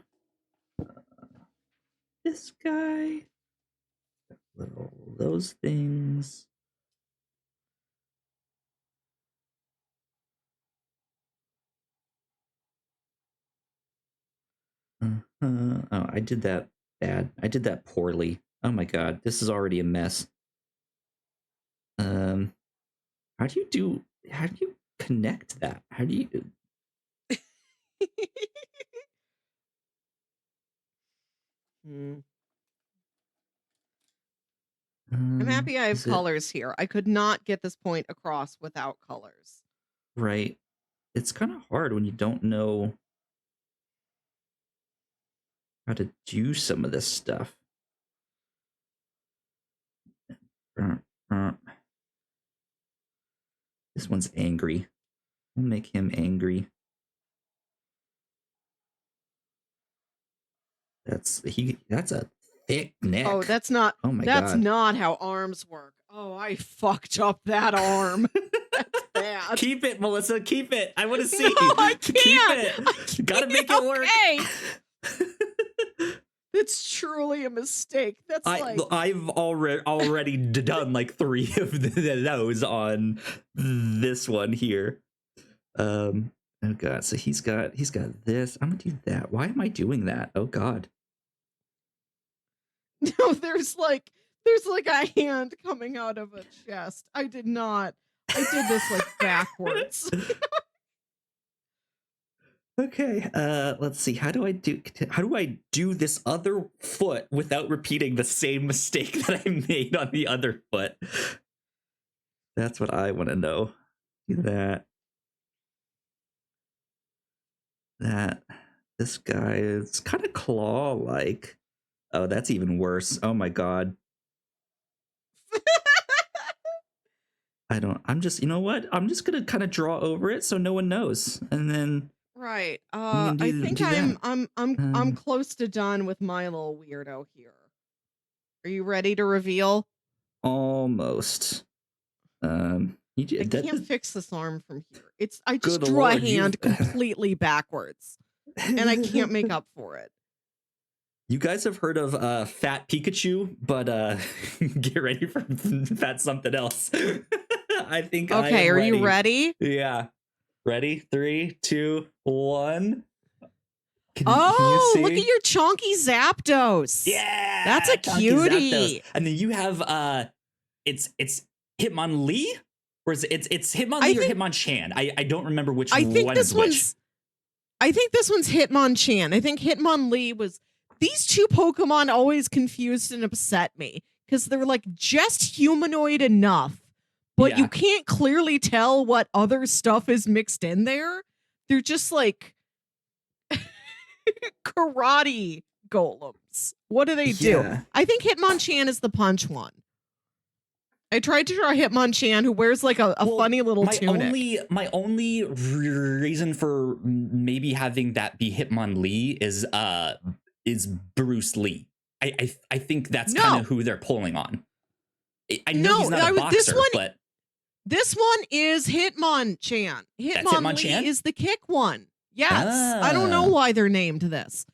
this guy, those things. Oh, I did that bad. I did that poorly. Oh my god, this is already a mess. How do you connect that? How do you I'm happy I have is it colors here. I could not get this point across without colors. right? It's kind of hard when you don't know how to do some of this stuff. This one's angry. We'll make him angry. That's a thick neck. Oh, that's not. Oh my that's god. not how arms work. Oh, I fucked up that arm. That's bad. Keep it, Melissa. Keep it. I want to see. No, I can't. Keep it. I can't. Gotta make it work. It's truly a mistake. That's I've already done like 3 of those on this one here. Oh god. So he's got this. I'm gonna do that. Why am I doing that? Oh god. No, there's like a hand coming out of a chest. I did not. I did this like backwards. Okay, let's see. How do I do this other foot without repeating the same mistake that I made on the other foot? That's what I want to know. Do that. This guy is kind of claw-like. Oh, that's even worse. Oh my god. I'm just, you know what? I'm just gonna kind of draw over it so no one knows, and then. Right. I think I'm close to done with my little weirdo here. Are you ready to reveal? Almost. I can't fix this arm from here. I just drew a hand completely backwards, and I can't make up for it. You guys have heard of Fat Pikachu, but get ready for Fat something else. I think. Okay, are you ready? Yeah. Ready? 3, 2, 1. Can you see? Look at your chonky Zapdos. Yeah, that's a cutie. Zapdos. And then you have it's Hitmonlee, or is it's Hitmonlee or Hitmonchan? I don't remember which one is which. I think this one's Hitmonchan. I think Hitmonlee was. These two Pokemon always confused and upset me because they're like just humanoid enough, but you can't clearly tell what other stuff is mixed in there. They're just like karate golems. What do they do? Yeah. I think Hitmonchan is the punch one. I tried to draw Hitmonchan who wears like a funny little tunic. My only reason for maybe having that be Hitmonlee is Bruce Lee. I think that's kind of who they're pulling on. I know he's not a boxer, but this one is Hitmonchan. Hitmonlee is the kick one. Yes. I don't know why they're named this.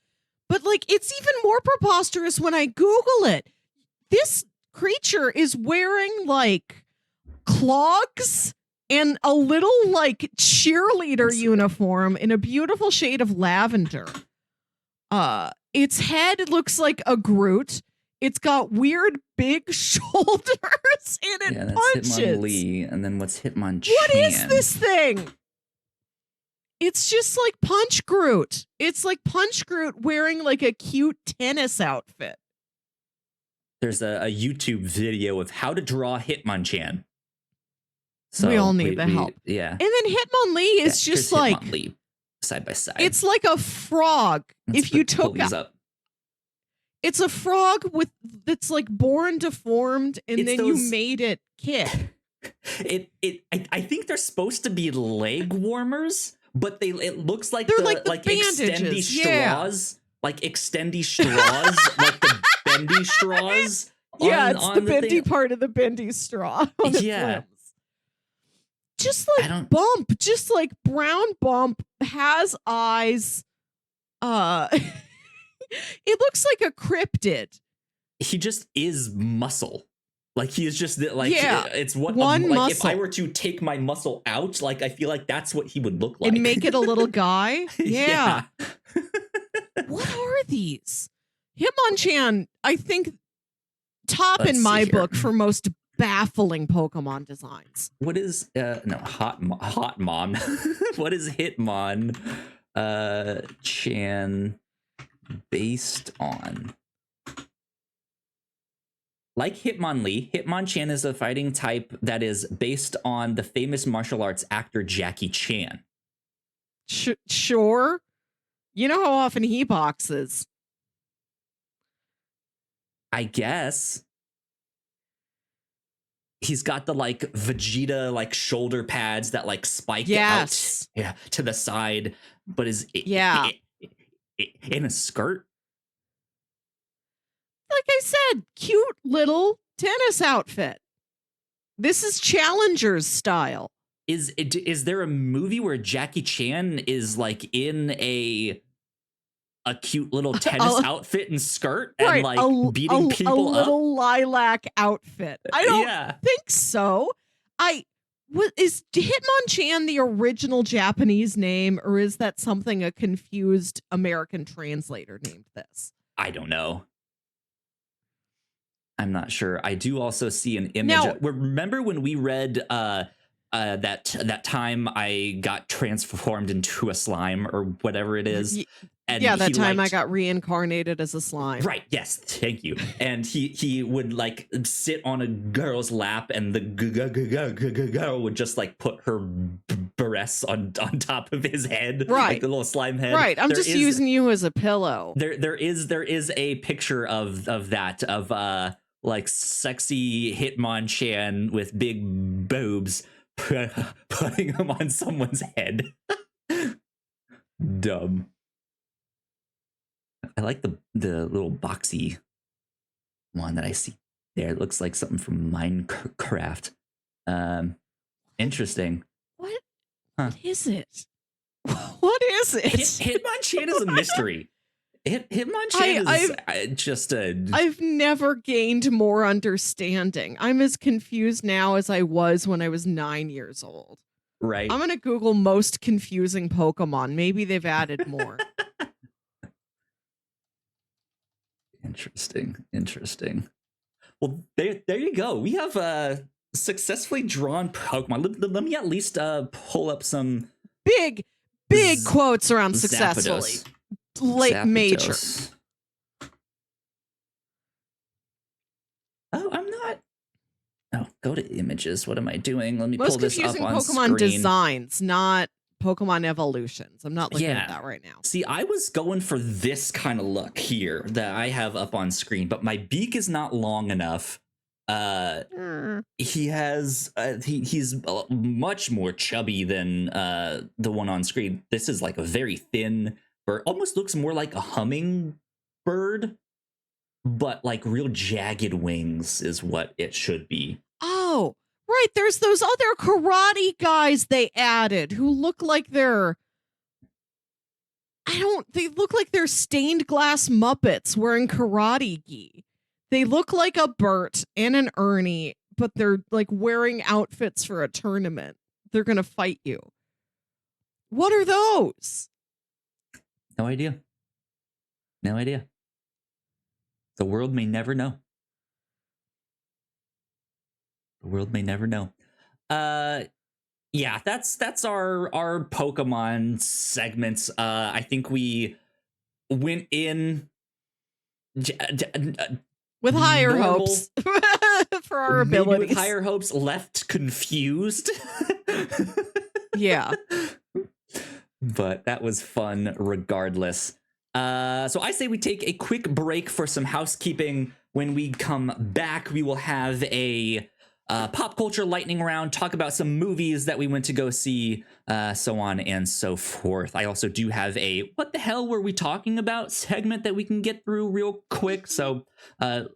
But like it's even more preposterous when I Google it. This creature is wearing like clogs and a little like cheerleader uniform in a beautiful shade of lavender. Its head looks like a Groot. It's got weird big shoulders and it punches. That's Hitmonlee, and then what's Hitmonchan? What is this thing? It's just like Punch Groot. It's like Punch Groot wearing like a cute tennis outfit. There's a YouTube video of how to draw Hitmonchan. So we all need the help. Yeah. And then Hitmonlee is just like Hitmonlee, side by side. It's like a frog. If you took up. It's a frog that's like born deformed, and then you made it kick. I think they're supposed to be leg warmers, but it looks like they're like extendy straws, like extendy straws, like the bendy straws. It's the bendy part of the bendy straw. Just like Bump, just like Brown Bump has eyes. It looks like a cryptid. He just is muscle. Like he is just like it's what one muscle. If I were to take my muscle out, like I feel like that's what he would look like. And make it a little guy. Yeah. What are these? Hitmonchan, I think top in my book for most baffling Pokemon designs. What is hot mom? What is Hitmon Chan based on? Like Hitmonlee, Hitmonchan is a fighting type that is based on the famous martial arts actor Jackie Chan. Sure. You know how often he boxes. I guess. He's got the like Vegeta like shoulder pads that like spike out to the side, but is in a skirt. Like I said, cute little tennis outfit. This is Challenger's style. Is there a movie where Jackie Chan is like in a cute little tennis outfit and skirt and like beating people up? A little lilac outfit. I don't think so. Is Hitmonchan the original Japanese name, or is that something a confused American translator named this? I don't know. I'm not sure. I do also see an image. Now, remember when we read that time I got transformed into a slime or whatever it is? And that time I got reincarnated as a slime. Right. Yes. Thank you. And he would like sit on a girl's lap, and the girl would just like put her breasts on top of his head, right? Like the little slime head. Right. I'm just using you as a pillow. There is a picture of that like sexy Hitmonchan with big boobs putting them on someone's head. Dumb. I like the little boxy one that I see there. It looks like something from Minecraft. Interesting. What? Huh. What is it? What is it? Hitmonchan is a mystery. Hitmonchan is just a... I've never gained more understanding. I'm as confused now as I was when I was 9 years old. Right. I'm going to Google most confusing Pokemon. Maybe they've added more. Interesting. Well, there you go. We have successfully drawn Pokemon. Let me at least pull up some big quotes around successfully. Major. Oh, I'm not. Oh, go to images. What am I doing? Let me pull this up on Pokemon screen. Designs, not Pokemon evolutions. I'm not looking at that right now. See, I was going for this kind of look here that I have up on screen, but my beak is not long enough. He has he's much more chubby than the one on screen. This is like a very thin bird, almost looks more like a hummingbird, but like real jagged wings is what it should be. Oh, right. There's those other karate guys they added who look like they're they look like they're stained glass Muppets wearing karate gi. They look like a Bert and an Ernie, but they're like wearing outfits for a tournament. They're going to fight you. What are those? No idea. The world may never know. Yeah, that's our Pokemon segments. I think we went in with higher hopes for our abilities. With higher hopes, left confused. Yeah. But that was fun regardless. So I say we take a quick break for some housekeeping. When we come back, we will have a pop culture lightning round, talk about some movies that we went to go see, so on and so forth. I also do have a what the hell were we talking about segment that we can get through real quick. So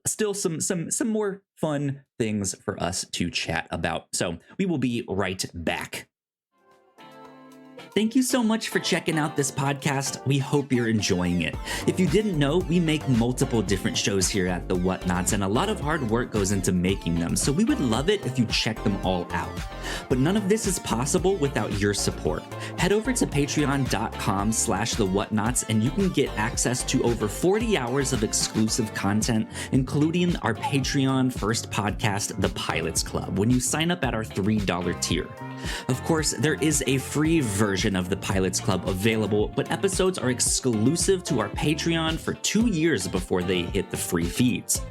still some more fun things for us to chat about. So we will be right back. Thank you so much for checking out this podcast. We hope you're enjoying it. If you didn't know, we make multiple different shows here at the Whatnauts, and a lot of hard work goes into making them, so we would love it if you check them all out. But none of this is possible without your support. Head over to patreon.com/thewhatnauts and you can get access to over 40 hours of exclusive content, including our Patreon first podcast, The Pilots Club, when you sign up at our $3 tier. Of course, there is a free version of the Pilots Club available, but episodes are exclusive to our Patreon for 2 years before they hit the free feeds.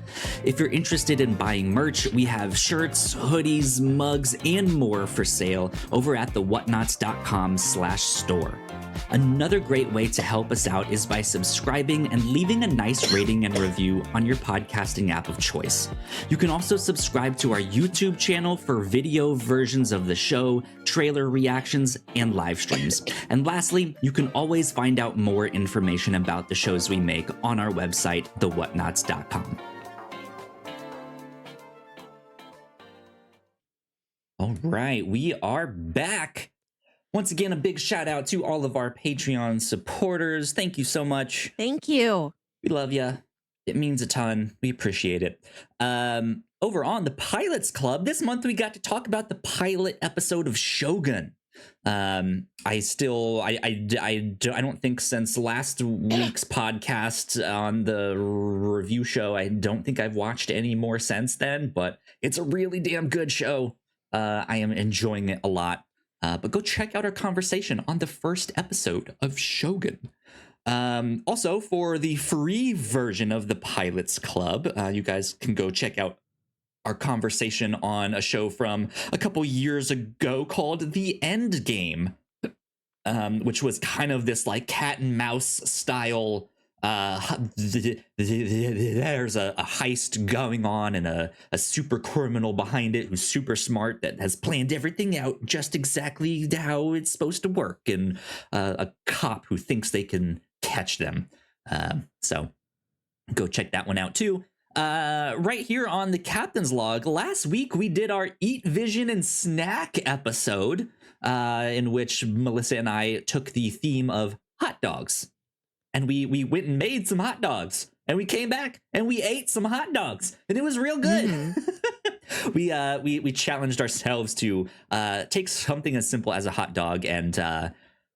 If you're interested in buying merch, we have shirts, hoodies, mugs, and more for sale over at thewhatnauts.com/store. Another great way to help us out is by subscribing and leaving a nice rating and review on your podcasting app of choice. You can also subscribe to our YouTube channel for video versions of the show, trailer reactions, and live streams. And lastly, you can always find out more information about the shows we make on our website, thewhatnauts.com. All right, we are back. Once again, a big shout out to all of our Patreon supporters. Thank you so much. Thank you. We love you. It means a ton. We appreciate it. Over on the Pilots Club, this month we got to talk about the pilot episode of Shogun. I don't think since last week's podcast on the review show, I don't think I've watched any more since then, but it's a really damn good show. I am enjoying it a lot. But go check out our conversation on the first episode of Shogun. Also, for the free version of the Pilots Club, you guys can go check out our conversation on a show from a couple years ago called The End Game, which was kind of this like cat and mouse style. There's a heist going on and a super criminal behind it who's super smart that has planned everything out just exactly how it's supposed to work, and a cop who thinks they can catch them. So go check that one out too. Right here on the Captain's Log, last week we did our Eat, Vision, and Snack episode, in which Melissa and I took the theme of hot dogs. And we went and made some hot dogs, and we came back and we ate some hot dogs, and it was real good. Mm-hmm. we challenged ourselves to take something as simple as a hot dog and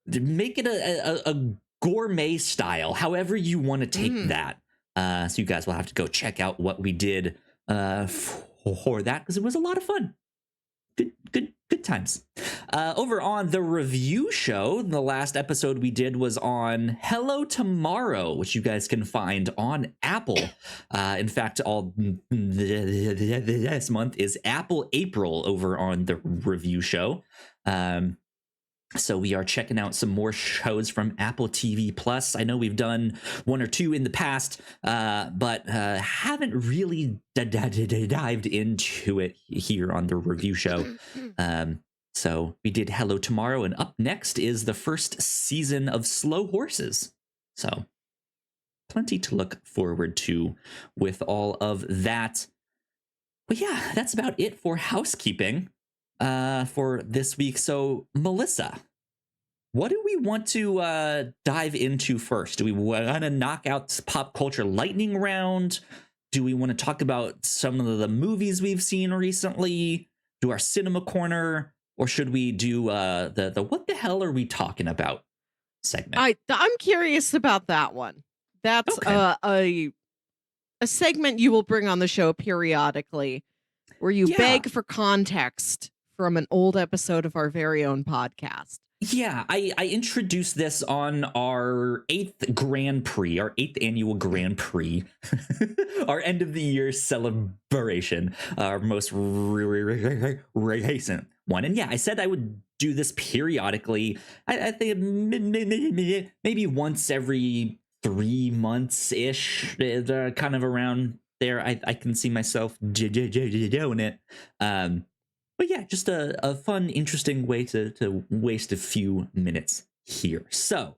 make it a gourmet style, however you want to take that. So you guys will have to go check out what we did for that, because it was a lot of fun. Good times. Over on the review show, the last episode we did was on Hello Tomorrow, which you guys can find on Apple. In fact, all this month is Apple April over on the review show. So we are checking out some more shows from Apple TV Plus. I know we've done one or two in the past, but haven't really dived into it here on the review show. So we did Hello Tomorrow, and up next is the first season of Slow Horses. So plenty to look forward to with all of that. But yeah, that's about it for housekeeping for this week. So Melissa, what do we want to dive into first? Do we want to knock out pop culture lightning round? Do we want to talk about some of the movies we've seen recently? Do our cinema corner? Or should we do the what the hell are we talking about segment? I'm curious about that one. That's okay. A segment you will bring on the show periodically, where you beg for context from an old episode of our very own podcast. Yeah, I introduced this on our 8th Grand Prix, our 8th annual Grand Prix, our end of the year celebration, our most recent one. And yeah, I said I would do this periodically. I think maybe once every 3 months-ish, kind of around there. I can see myself doing it. But yeah, just a fun, interesting way to waste a few minutes here. So,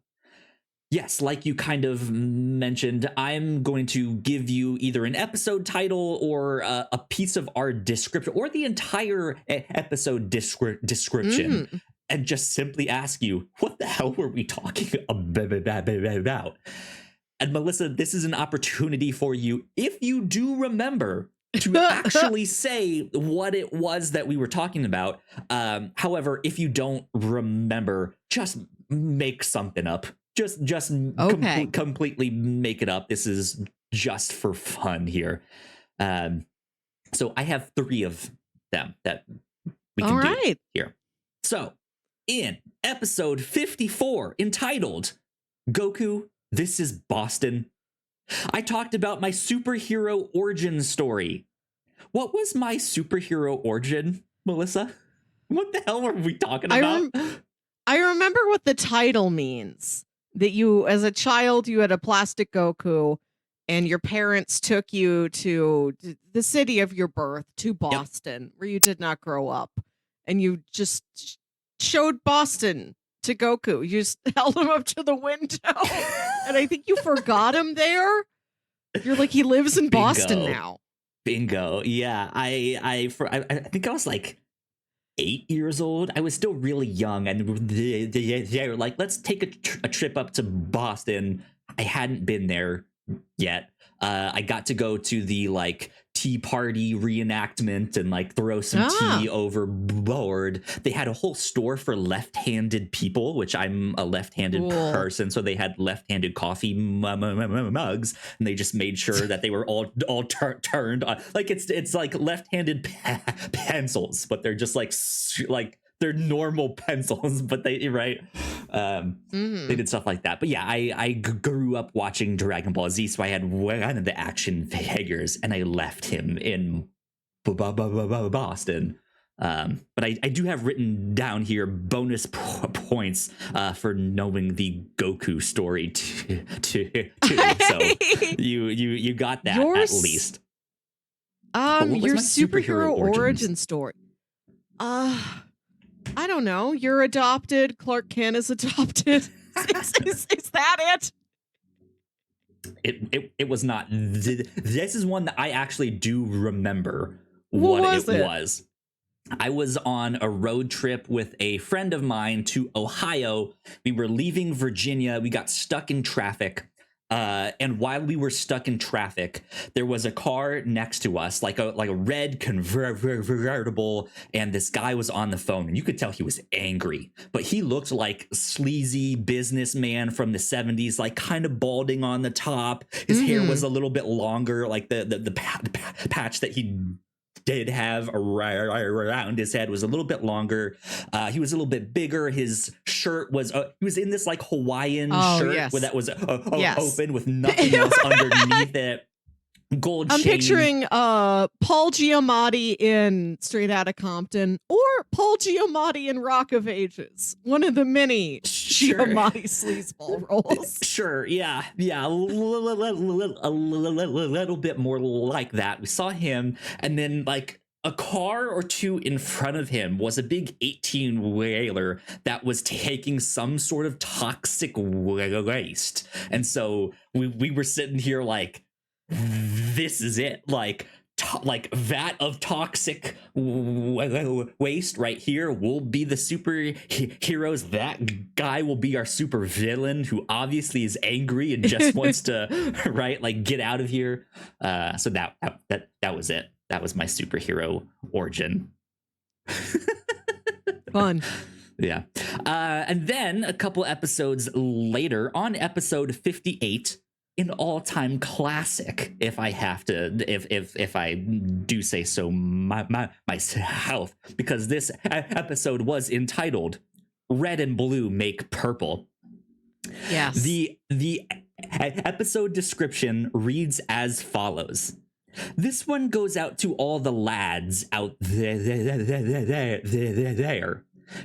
yes, like you kind of mentioned, I'm going to give you either an episode title or a piece of our description, or the entire episode description. and just simply ask you, what the hell were we talking about? And Melissa, this is an opportunity for you, if you do remember, to actually say what it was that we were talking about. However, if you don't remember, just make something up. Just Okay. completely make it up. This is just for fun here. So I have 3 of them that we can do here. So in episode 54, entitled Goku, This is Boston, I talked about my superhero origin story. What was my superhero origin, Melissa? What the hell were we talking about? I remember what the title means. That you, as a child, you had a plastic Goku, and your parents took you to the city of your birth, to Boston, where you did not grow up. And you just showed Boston to Goku. You just held him up to the window. And I think you forgot him there. You're like, he lives in Boston now. Bingo. Yeah. I think I was like 8 years old. I was still really young, and they were like, let's take a trip up to Boston. I hadn't been there yet. I got to go to the like tea party reenactment and like throw some tea overboard. They had a whole store for left-handed people, which I'm a left-handed person, so they had left-handed coffee mugs, and they just made sure that they were all turned on. Like it's like left-handed pencils, but they're just like they're normal pencils, but they they did stuff like that. But yeah, I grew up watching Dragon Ball Z, so I had one of the action figures, and I left him in Boston. But I do have written down here bonus points for knowing the Goku story too. So you got that at least. Your superhero origin story. I don't know. You're adopted. Clark Kent is adopted. Is that it? It was not. This is one that I actually do remember what it was. I was on a road trip with a friend of mine to Ohio. We were leaving Virginia. We got stuck in traffic. And while we were stuck in traffic, there was a car next to us, like a red convertible, and this guy was on the phone, and you could tell he was angry, but he looked like sleazy businessman from the 70s, like kind of balding on the top. His hair was a little bit longer, like the patch that he did have around his head was a little bit longer. He was a little bit bigger. His shirt was he was in this like Hawaiian shirt that was open with nothing else underneath it. Gold chain. I'm picturing Paul Giamatti in Straight Outta Compton, or Paul Giamatti in Rock of Ages, one of the many Giamatti sleazeball roles. Sure, yeah, a little bit more like that. We saw him, and then like a car or two in front of him was a big 18-wheeler that was taking some sort of toxic waste, and so we were sitting here like, this is it, like vat of toxic waste right here. We'll be the superheroes. That guy will be our super villain, who obviously is angry and just wants to get out of here. So that was it. That was my superhero origin. Fun. Yeah. And then a couple episodes later, on episode 58, an all-time classic, if I have to, if I do say so myself, because this episode was entitled "Red and Blue Make Purple." Yes. The episode description reads as follows. This one goes out to all the lads out there.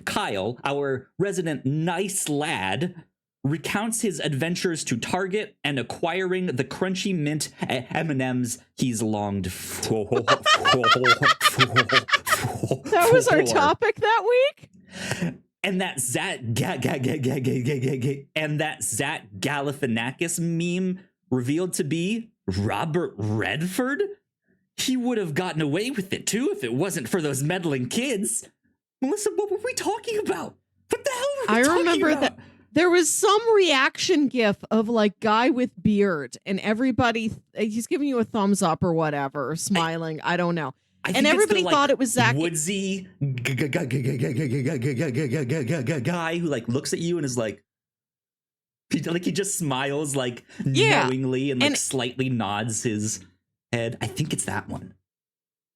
Kyle, our resident nice lad, recounts his adventures to Target and acquiring the crunchy mint M&Ms he's longed for. That was our topic that week? And that Zach Galifianakis meme revealed to be Robert Redford? He would have gotten away with it too if it wasn't for those meddling kids. Melissa, what were we talking about? What the hell are we I talking remember about? that there was some reaction gif of like guy with beard and everybody, he's giving you a thumbs up or whatever, or smiling. I don't know. I And think everybody it's the, thought it was Zach. woodsy guy who like looks at you and is like he just smiles like knowingly and like slightly nods his head. I think it's that one.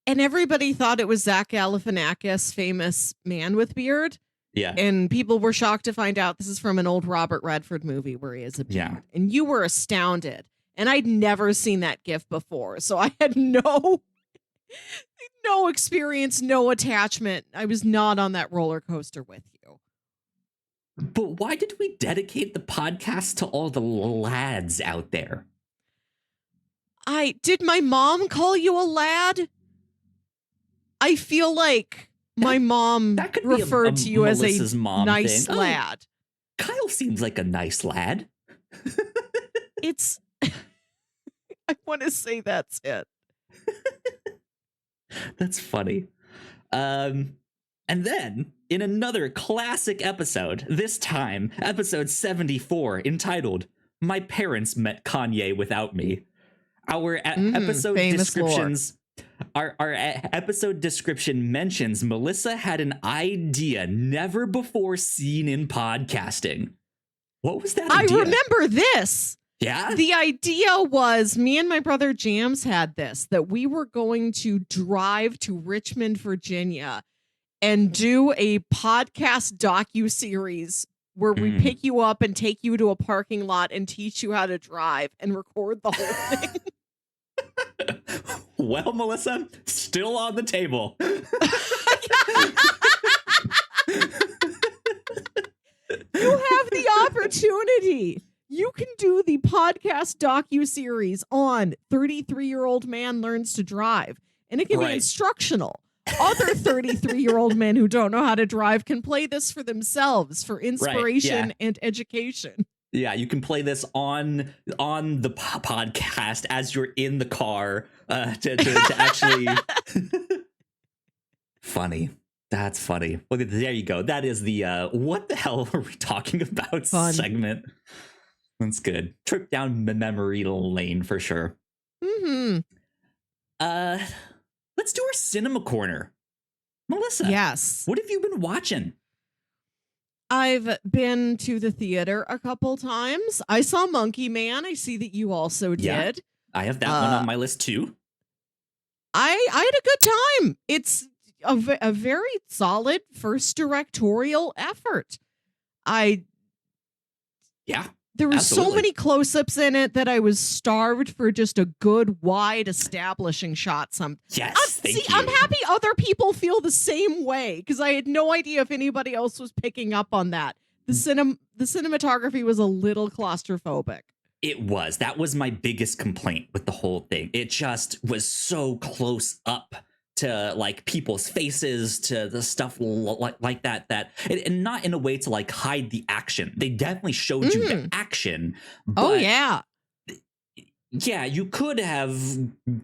And everybody thought it was Zach Galifianakis, famous man with beard. Yeah. And people were shocked to find out this is from an old Robert Redford movie where he has a beard. Yeah. And you were astounded. And I'd never seen that gif before. So I had no experience, no attachment. I was not on that roller coaster with you. But why did we dedicate the podcast to all the lads out there? Did my mom call you a lad? I feel like my mom referred to you as a nice lad. Kyle seems like a nice lad. It's I want to say that's it. That's funny. And then, in another classic episode, this time, episode 74, entitled, My Parents Met Kanye Without Me. Our episode descriptions... Our episode description mentions Melissa had an idea never before seen in podcasting. What was that idea? I remember this. Yeah? The idea was, me and my brother Jams had this, that we were going to drive to Richmond, Virginia and do a podcast docuseries where we pick you up and take you to a parking lot and teach you how to drive and record the whole thing. Well, Melissa, still on the table. You have the opportunity. You can do the podcast docuseries on 33-year-old man learns to drive, and it can be instructional. Other 33-year-old men who don't know how to drive can play this for themselves for inspiration and education. Yeah, you can play this on the podcast as you're in the car to actually... Funny. That's funny. Well, there you go. That is the what the hell are we talking about segment. That's good. Trip down memory lane for sure. Mm-hmm. Let's do our cinema corner. Melissa. Yes. What have you been watching? I've been to the theater a couple times. I saw Monkey Man. I see that you also did. Yeah, I have that one on my list too. I had a good time. It's a very solid first directorial effort. There were so many close-ups in it that I was starved for just a good, wide, establishing shot. Yes, thank you. I'm happy other people feel the same way, because I had no idea if anybody else was picking up on that. The cinematography was a little claustrophobic. It was. That was my biggest complaint with the whole thing. It just was so close up to like people's faces, to the stuff like that, and not in a way to like hide the action. They definitely showed you the action. But yeah, you could have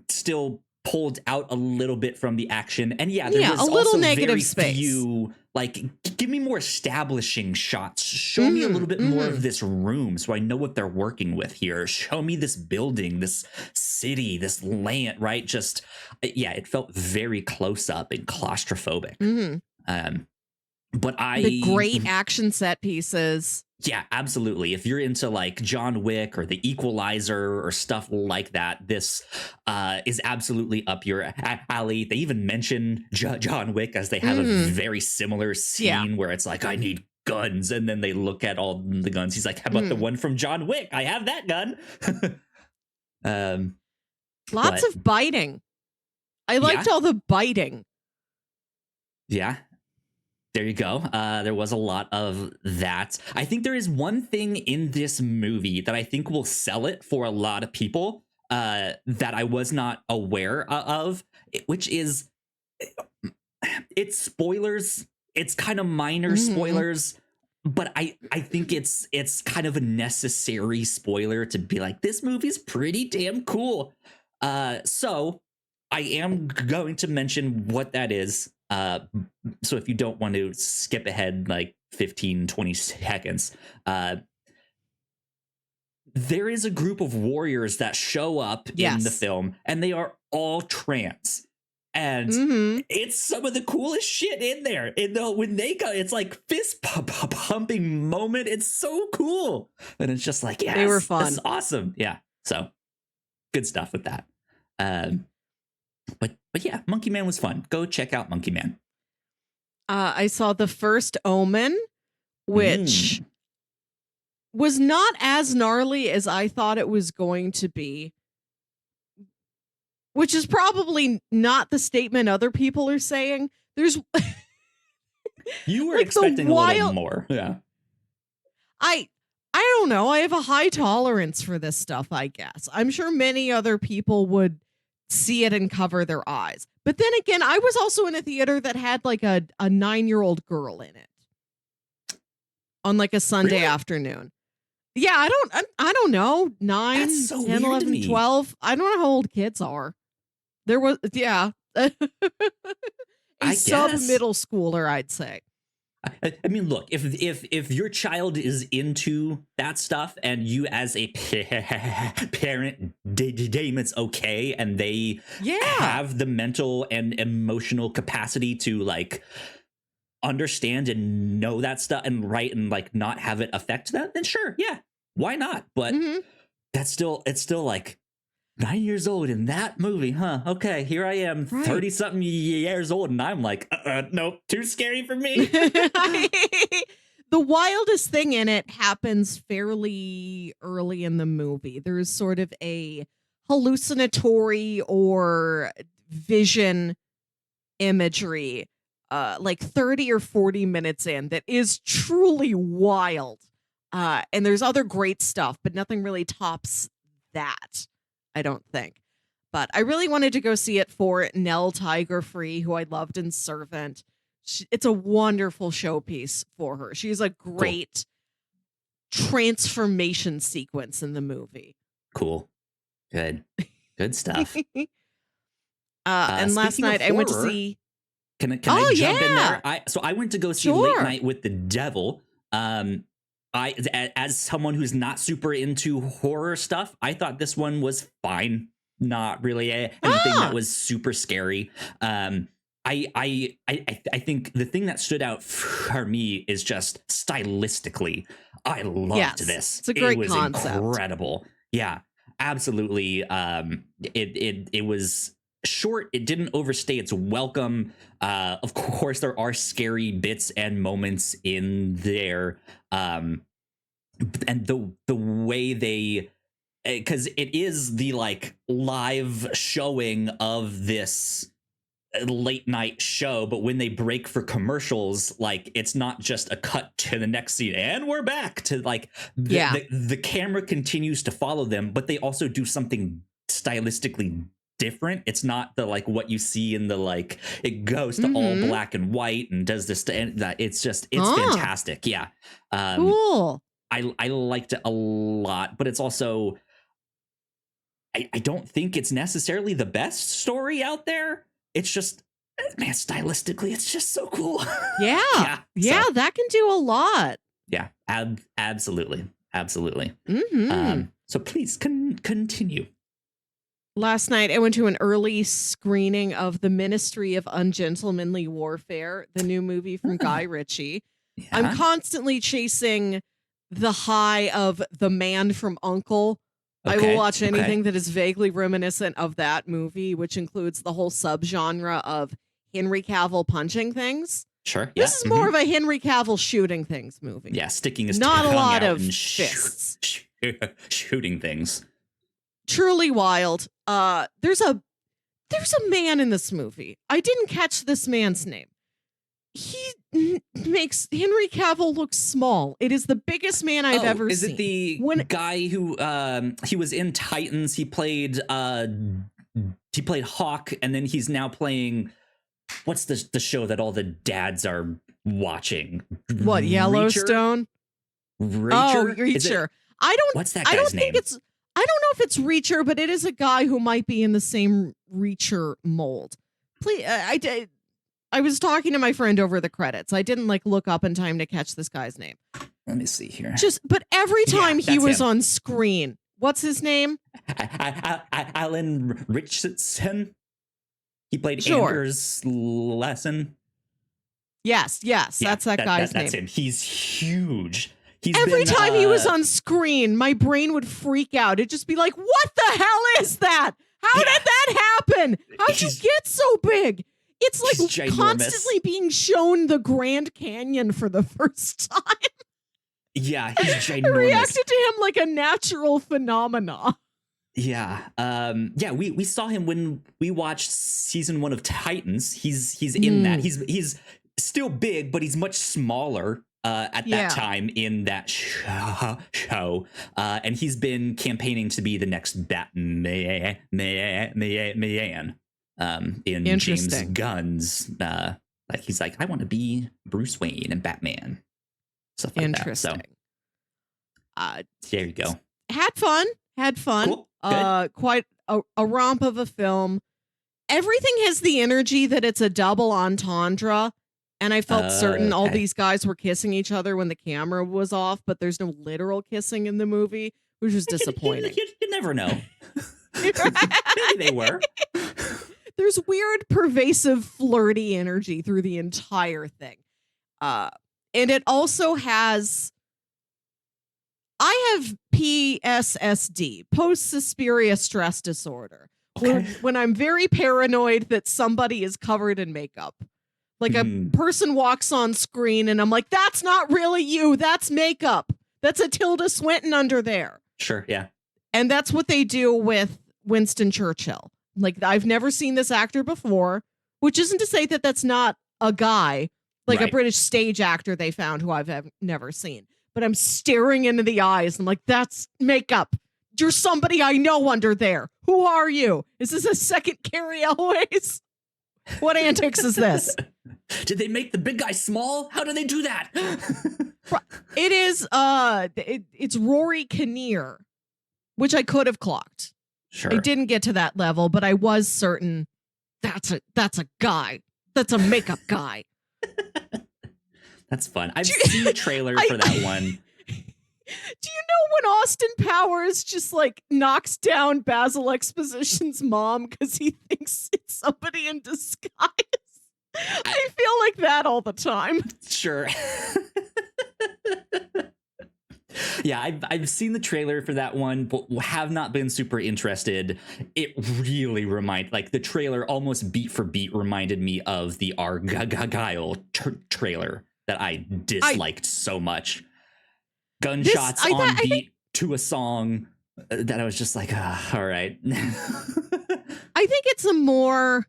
still pulled out a little bit from the action, and there was a little also negative very space. Few, like, give me more establishing shots. Show me a little bit more of this room so I know what they're working with here. Show me this building, this city, this land, right? Just, it felt very close up and claustrophobic. But the great action set pieces. Yeah, absolutely. If you're into like John Wick or The Equalizer or stuff like that, this is absolutely up your alley. They even mention John Wick, as they have a very similar scene where it's like, I need guns. And then they look at all the guns. He's like, how about the one from John Wick? I have that gun. Lots of biting. I liked all the biting. Yeah. There you go. There was a lot of that. I think there is one thing in this movie that I think will sell it for a lot of people that I was not aware of, which is it's spoilers. It's kind of minor spoilers, but I think it's kind of a necessary spoiler to be like, this movie's pretty damn cool. So I am going to mention what that is. So if you don't want to skip ahead, like 15, 20 seconds. There is a group of warriors that show up in the film, and they are all trans. And it's some of the coolest shit in there. When they go, it's like fist pumping moment. It's so cool. And it's just like, yeah, they were fun. That's awesome. Yeah. So good stuff with that. But yeah, Monkey Man was fun. Go check out Monkey Man. I saw The First Omen, which was not as gnarly as I thought it was going to be. Which is probably not the statement other people are saying. There's you were like expecting a little more. Yeah. I don't know. I have a high tolerance for this stuff, I guess. I'm sure many other people would see it and cover their eyes. But then again, I was also in a theater that had like a 9-year-old girl in it on like a Sunday afternoon. Yeah, I don't know. 9, so 10, 11, 12. I don't know how old kids are. There was, a sub-middle schooler, I'd say. I mean, look, if your child is into that stuff and you as a parent deem it's okay and they have the mental and emotional capacity to like understand and know that stuff and write and like not have it affect that, then sure, yeah, why not? But it's still like 9 years old in that movie, huh? Okay, here I am, 30-something years old, and I'm like, nope, too scary for me. The wildest thing in it happens fairly early in the movie. There's sort of a hallucinatory or vision imagery, like 30 or 40 minutes in, that is truly wild. And there's other great stuff, but nothing really tops that, I don't think. But I really wanted to go see it for Nell Tiger Free, who I loved in Servant. It's a wonderful showpiece for her. She's a great transformation sequence in the movie. Cool. Good stuff. And last night I went to see... Can I jump in there? I went to go see Late Night with the Devil. As someone who's not super into horror stuff, I thought this one was fine. Not really anything that was super scary. I think the thing that stood out for me is just stylistically, I loved this. It's a great concept. Incredible. Yeah, absolutely. It was short. It didn't overstay its welcome. Of course, there are scary bits and moments in there. And the way they, because it is the like live showing of this late night show, but when they break for commercials, like it's not just a cut to the next scene and we're back to like the camera continues to follow them, but they also do something stylistically different. It's not the like what you see in the like it goes to all black and white and does this and that. It's fantastic. Yeah. Cool. I liked it a lot, but it's also I don't think it's necessarily the best story out there. It's just, man, stylistically, it's just so cool. Yeah. So, that can do a lot. Yeah, absolutely. So please continue. Last night, I went to an early screening of The Ministry of Ungentlemanly Warfare, the new movie from Guy Ritchie. Yeah. I'm constantly chasing the high of The Man from U.N.C.L.E. I will watch anything that is vaguely reminiscent of that movie, which includes the whole subgenre of Henry Cavill punching things. Sure. This is more of a Henry Cavill shooting things movie. Yeah, sticking his not tongue a lot out of and fists. Shooting things. Truly wild. There's a man in this movie. I didn't catch this man's name. He makes Henry Cavill look small. It is the biggest man I've ever seen. Is it the guy who he was in Titans? He played Hawk, and then he's now playing what's the show that all the dads are watching? What, Yellowstone? Reacher. What's that guy's name? I don't know if it's Reacher, but it is a guy who might be in the same Reacher mold. Please, I was talking to my friend over the credits. I didn't like look up in time to catch this guy's name. Let me see here. But every time he was him. on screen, what's his name? Alan Richardson. He played Anders Lesson. Yes, that's that guy's name. That's him. He's huge. Every time he was on screen, my brain would freak out. It'd just be like, what the hell is that? How did that happen? How'd you get so big? It's like constantly being shown the Grand Canyon for the first time. Yeah, he's ginormous. I reacted to him like a natural phenomena. Yeah. We saw him when we watched season 1 of Titans. He's in that. He's still big, but he's much smaller at that time in that show. And he's been campaigning to be the next Batman in James Gunn's. Like he's like, I want to be Bruce Wayne and Batman. Stuff like that. So there you go. Had fun. Cool. Quite a romp of a film. Everything has the energy that it's a double entendre. And I felt certain all these guys were kissing each other when the camera was off, but there's no literal kissing in the movie, which was disappointing. You never know. Maybe they were. There's weird, pervasive, flirty energy through the entire thing. And it also has... I have PSSD, post-suspiria stress disorder, when I'm very paranoid that somebody is covered in makeup. Like a person walks on screen and I'm like, that's not really you. That's makeup. That's a Tilda Swinton under there. Sure, yeah. And that's what they do with Winston Churchill. Like, I've never seen this actor before, which isn't to say that that's not a guy, like a British stage actor they found who I've never seen. But I'm staring into the eyes. And I'm like, that's makeup. You're somebody I know under there. Who are you? Is this a second Carrie Elways? What antics is this? Did they make the big guy small? How do they do that? It is it's Rory Kinnear, which I could have clocked. Sure. I didn't get to that level, but I was certain that's a guy. That's a makeup guy. That's fun. I've seen the trailer for that one. Do you know when Austin Powers just like knocks down Basil Exposition's mom because he thinks it's somebody in disguise? I feel like that all the time. Sure. Yeah, I've seen the trailer for that one, but have not been super interested. It really the trailer almost beat for beat reminded me of the Argyle trailer that I disliked so much. Gunshots on beat to a song that I was just like, all right. I think it's a more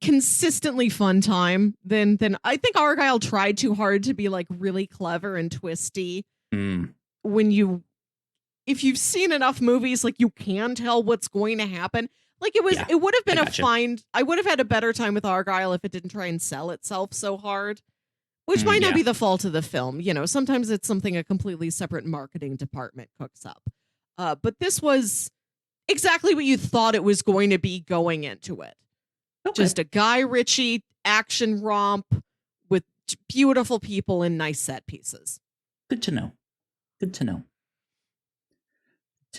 consistently fun time than I think Argyle tried too hard to be like really clever and twisty. If you've seen enough movies, like you can tell what's going to happen. Like it would have been I would have had a better time with Argyle if it didn't try and sell itself so hard. Which might not be the fault of the film. You know, sometimes it's something a completely separate marketing department cooks up. But this was exactly what you thought it was going to be going into it. Okay. Just a Guy Ritchie action romp with beautiful people and nice set pieces. Good to know. To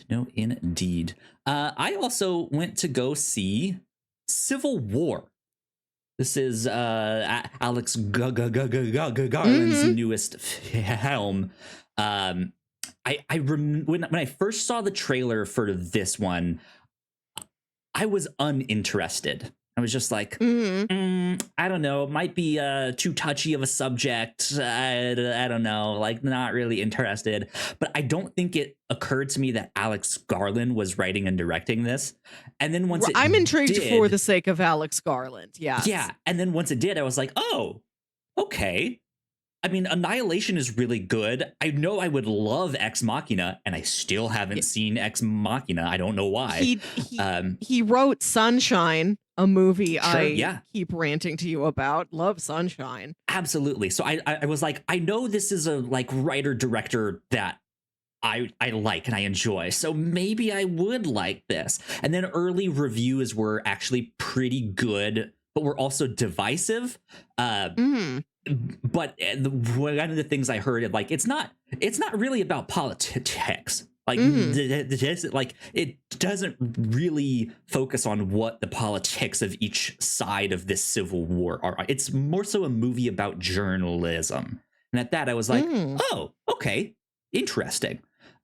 know indeed. I also went to go see Civil War. This is Alex Garland's newest film. When I first saw the trailer for this one, I was uninterested. I was just like, I don't know. It might be too touchy of a subject. I don't know. Like, not really interested. But I don't think it occurred to me that Alex Garland was writing and directing this. And then once I'm intrigued for the sake of Alex Garland. Yes. Yeah. And then once it did, I was like, oh, okay. I mean, Annihilation is really good. I know I would love Ex Machina, and I still haven't seen Ex Machina. I don't know why. He wrote Sunshine, a movie keep ranting to you about. Love Sunshine. Absolutely. So I was like, I know this is a like writer-director that I like and I enjoy. So maybe I would like this. And then early reviews were actually pretty good but were also divisive. But one of the things I heard, like, it's not really about politics. Like, like, it doesn't really focus on what the politics of each side of this civil war are. It's more so a movie about journalism. And at that, I was like, oh, okay, interesting.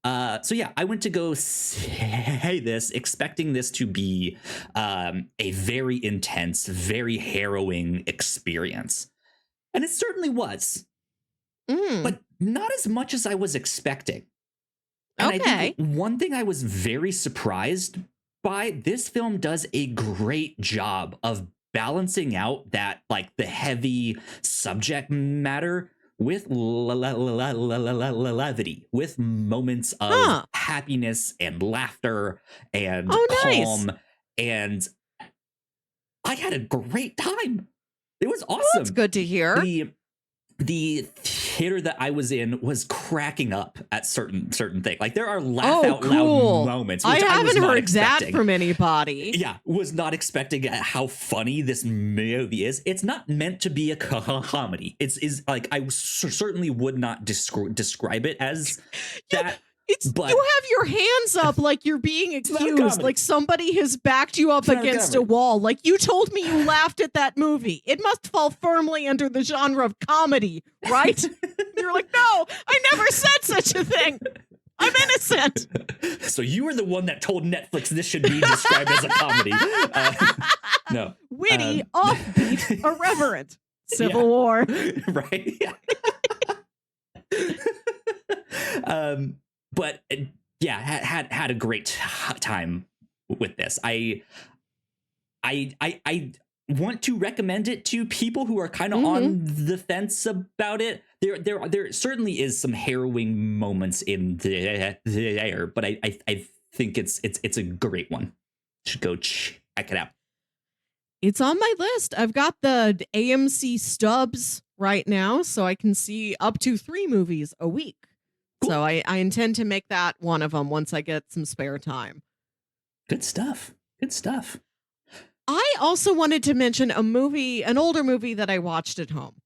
So yeah, I went to go say this, expecting this to be a very intense, very harrowing experience. And it certainly was, but not as much as I was expecting. And I think one thing I was very surprised by, this film does a great job of balancing out that, like, the heavy subject matter with levity, with moments of happiness and laughter and calm. Nice. And I had a great time. It was awesome. That's good to hear. The theater that I was in was cracking up at certain things. Like, there are laugh out loud moments. Which I haven't heard expecting. That from anybody. Yeah, was not expecting how funny this movie is. It's not meant to be a comedy. It's like, I certainly would not describe it as that. But you have your hands up like you're being accused, like somebody has backed you up against a wall. Like, you told me you laughed at that movie. It must fall firmly under the genre of comedy, right? You're like, no, I never said such a thing. I'm innocent. So you were the one that told Netflix this should be described as a comedy. No. Witty, offbeat, irreverent. Civil War. Right? Yeah. But yeah, had a great time with this. I want to recommend it to people who are kind of on the fence about it. There certainly is some harrowing moments in there, but I think it's a great one. Should go check it out. It's on my list. I've got the AMC stubs right now, so I can see up to 3 movies a week. Cool. So I intend to make that one of them once I get some spare time. Good stuff. Good stuff. I also wanted to mention an older movie that I watched at home.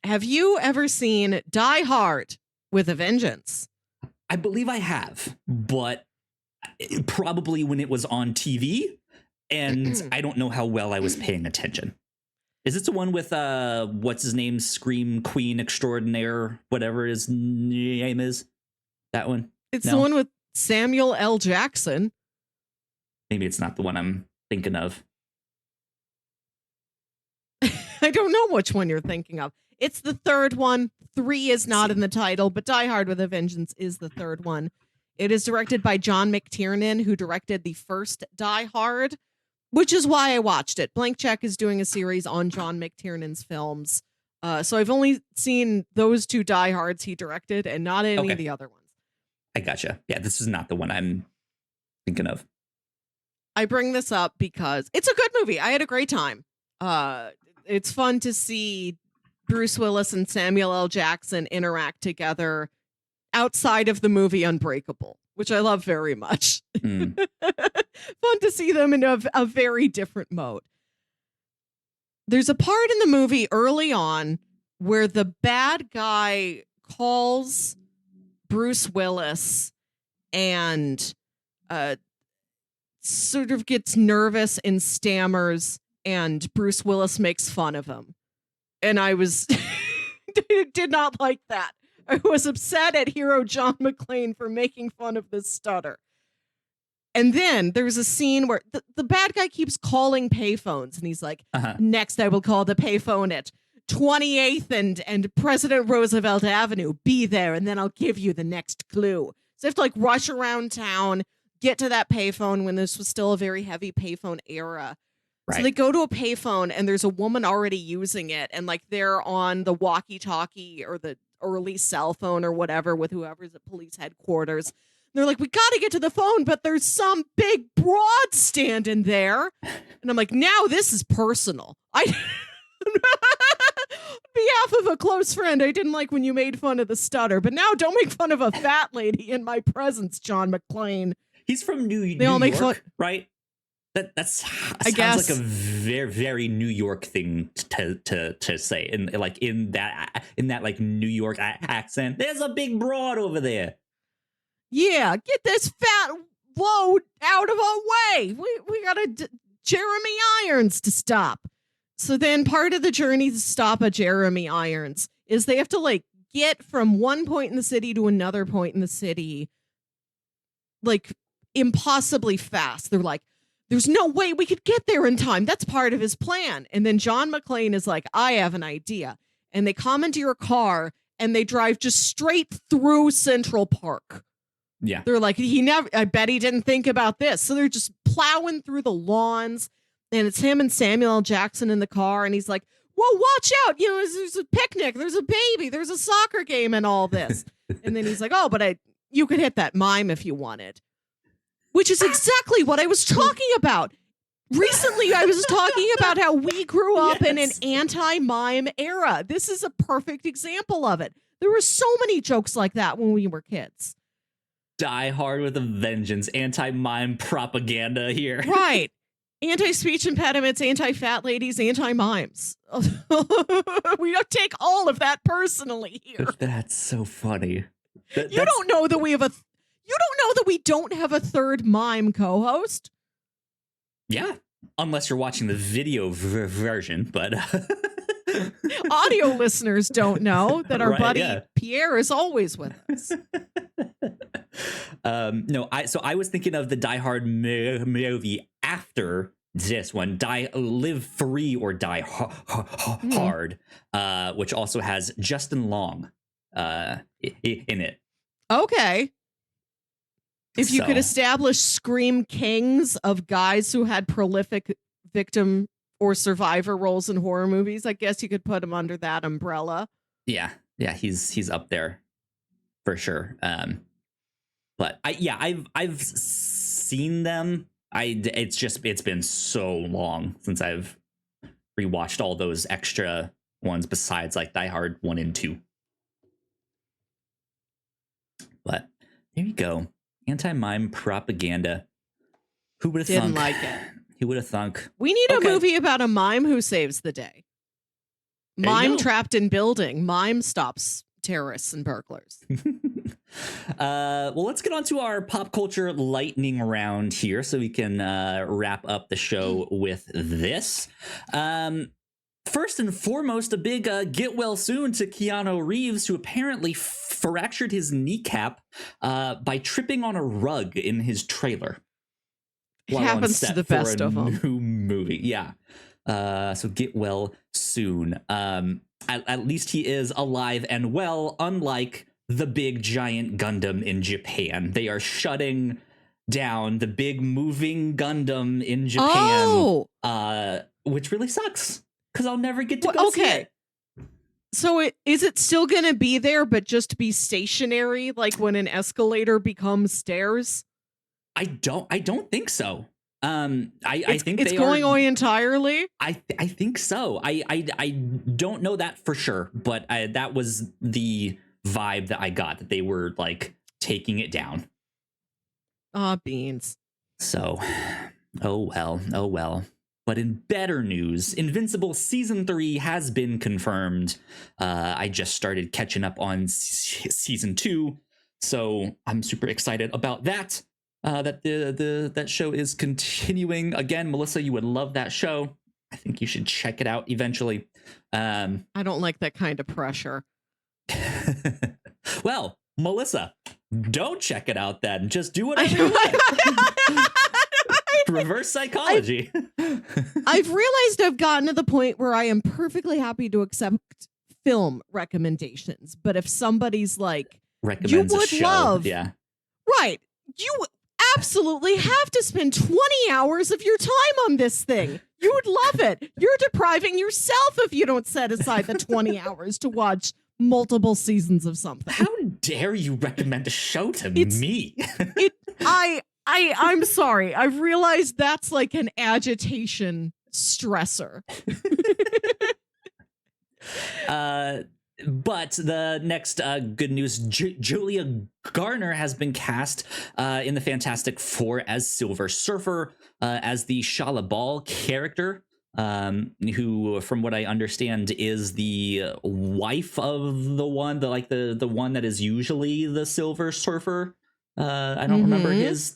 Have you ever seen Die Hard with a Vengeance? I believe I have, but probably when it was on TV, and I don't know how well I was paying attention. Is this the one with what's his name, Scream Queen Extraordinaire, whatever his name is? That one? It's the one with Samuel L. Jackson. Maybe it's not the one I'm thinking of. I don't know which one you're thinking of. It's the third one. 3 is not in the title, but Die Hard with a Vengeance is the third one. It is directed by John McTiernan, who directed the first Die Hard, which is why I watched it. Blank Check is doing a series on John McTiernan's films. So I've only seen those 2 Die Hards he directed and not any of the other ones. I gotcha. Yeah, this is not the one I'm thinking of. I bring this up because it's a good movie. I had a great time. It's fun to see Bruce Willis and Samuel L. Jackson interact together outside of the movie Unbreakable, which I love very much. Fun to see them in a very different mode. There's a part in the movie early on where the bad guy calls Bruce Willis and sort of gets nervous and stammers, and Bruce Willis makes fun of him. And I did not like that. I was upset at hero John McClane for making fun of this stutter. And then there's a scene where the bad guy keeps calling payphones, and he's like, next I will call the payphone at 28th and President Roosevelt Avenue. Be there, and then I'll give you the next clue. So I have to like rush around town, get to that payphone when this was still a very heavy payphone era. Right. So they go to a payphone, and there's a woman already using it, and like they're on the walkie-talkie or the early cell phone or whatever with whoever's at police headquarters. They're like, we got to get to the phone, but there's some big broad standing there. And I'm like, now this is personal. On behalf of a close friend, I didn't like when you made fun of the stutter, but now don't make fun of a fat lady in my presence, John McClane. He's from New York, right? That sounds like a very, very New York thing to say, and like in that like New York accent. There's a big broad over there. Yeah, get this fat load out of our way. We got Jeremy Irons to stop. So then part of the journey to stop a Jeremy Irons is they have to like get from one point in the city to another point in the city, like impossibly fast. They're like, there's no way we could get there in time. That's part of his plan. And then John McClane is like, I have an idea. And they commandeer a car and they drive just straight through Central Park. Yeah. They're like, I bet he didn't think about this. So they're just plowing through the lawns, and it's him and Samuel L. Jackson in the car. And he's like, whoa, watch out. You know, there's a picnic, there's a baby, there's a soccer game and all this. And then he's like, oh, but you could hit that mime if you wanted. Which is exactly what I was talking about. Recently, I was talking about how we grew up in an anti-mime era. This is a perfect example of it. There were so many jokes like that when we were kids. Die Hard with a vengeance. Anti-mime propaganda here. Right. Anti-speech impediments, anti-fat ladies, anti-mimes. We don't take all of that personally here. That's so funny. You don't know that we have you don't know that we don't have a third mime co-host? Yeah, unless you're watching the video version, but audio listeners don't know that our buddy Pierre is always with us. No, I was thinking of the Die Hard movie after this one, Live Free or Die Hard, which also has Justin Long in it. Okay. If you could establish Scream Kings of guys who had prolific victim or survivor roles in horror movies, I guess you could put him under that umbrella. Yeah, he's up there for sure. But I've seen them. It's been so long since I've rewatched all those extra ones besides like Die Hard 1 and 2. But there you go. Anti-mime propaganda. Who would have thunk? Didn't like it. Who would have thunk? We need a movie about a mime who saves the day. Mime trapped in building. Mime stops terrorists and burglars. Well, let's get on to our pop culture lightning round here so we can wrap up the show with this. First and foremost, a big get well soon to Keanu Reeves, who apparently fractured his kneecap by tripping on a rug in his trailer. It happens to the best of them. New movie, yeah. So get well soon. At least he is alive and well, unlike the big giant Gundam in Japan. They are shutting down the big moving Gundam in Japan, which really sucks. Because I'll never get to go see it. So is it still going to be there, but just be stationary, like when an escalator becomes stairs? I don't think so. I think it's going away entirely. I think so. I don't know that for sure, but that was the vibe that I got, that they were like taking it down. Beans. So, oh well. But in better news, Invincible Season 3 has been confirmed. I just started catching up on Season 2, so I'm super excited about that. That show is continuing. Again, Melissa, you would love that show. I think you should check it out eventually. I don't like that kind of pressure. Well, Melissa, don't check it out then. Just do whatever you want. Reverse psychology. I've realized I've gotten to the point where I am perfectly happy to accept film recommendations. But if somebody's like, recommends you would a show, love, yeah, right, you absolutely have to spend 20 hours of your time on this thing. You would love it. You're depriving yourself if you don't set aside the 20 hours to watch multiple seasons of something. How dare you recommend a show to me? I'm sorry. I've realized that's like an agitation stressor. But the next good news, Julia Garner has been cast in the Fantastic Four as Silver Surfer, as the Shala Ball character, who, from what I understand, is the wife of the one, the one that is usually the Silver Surfer. I don't remember his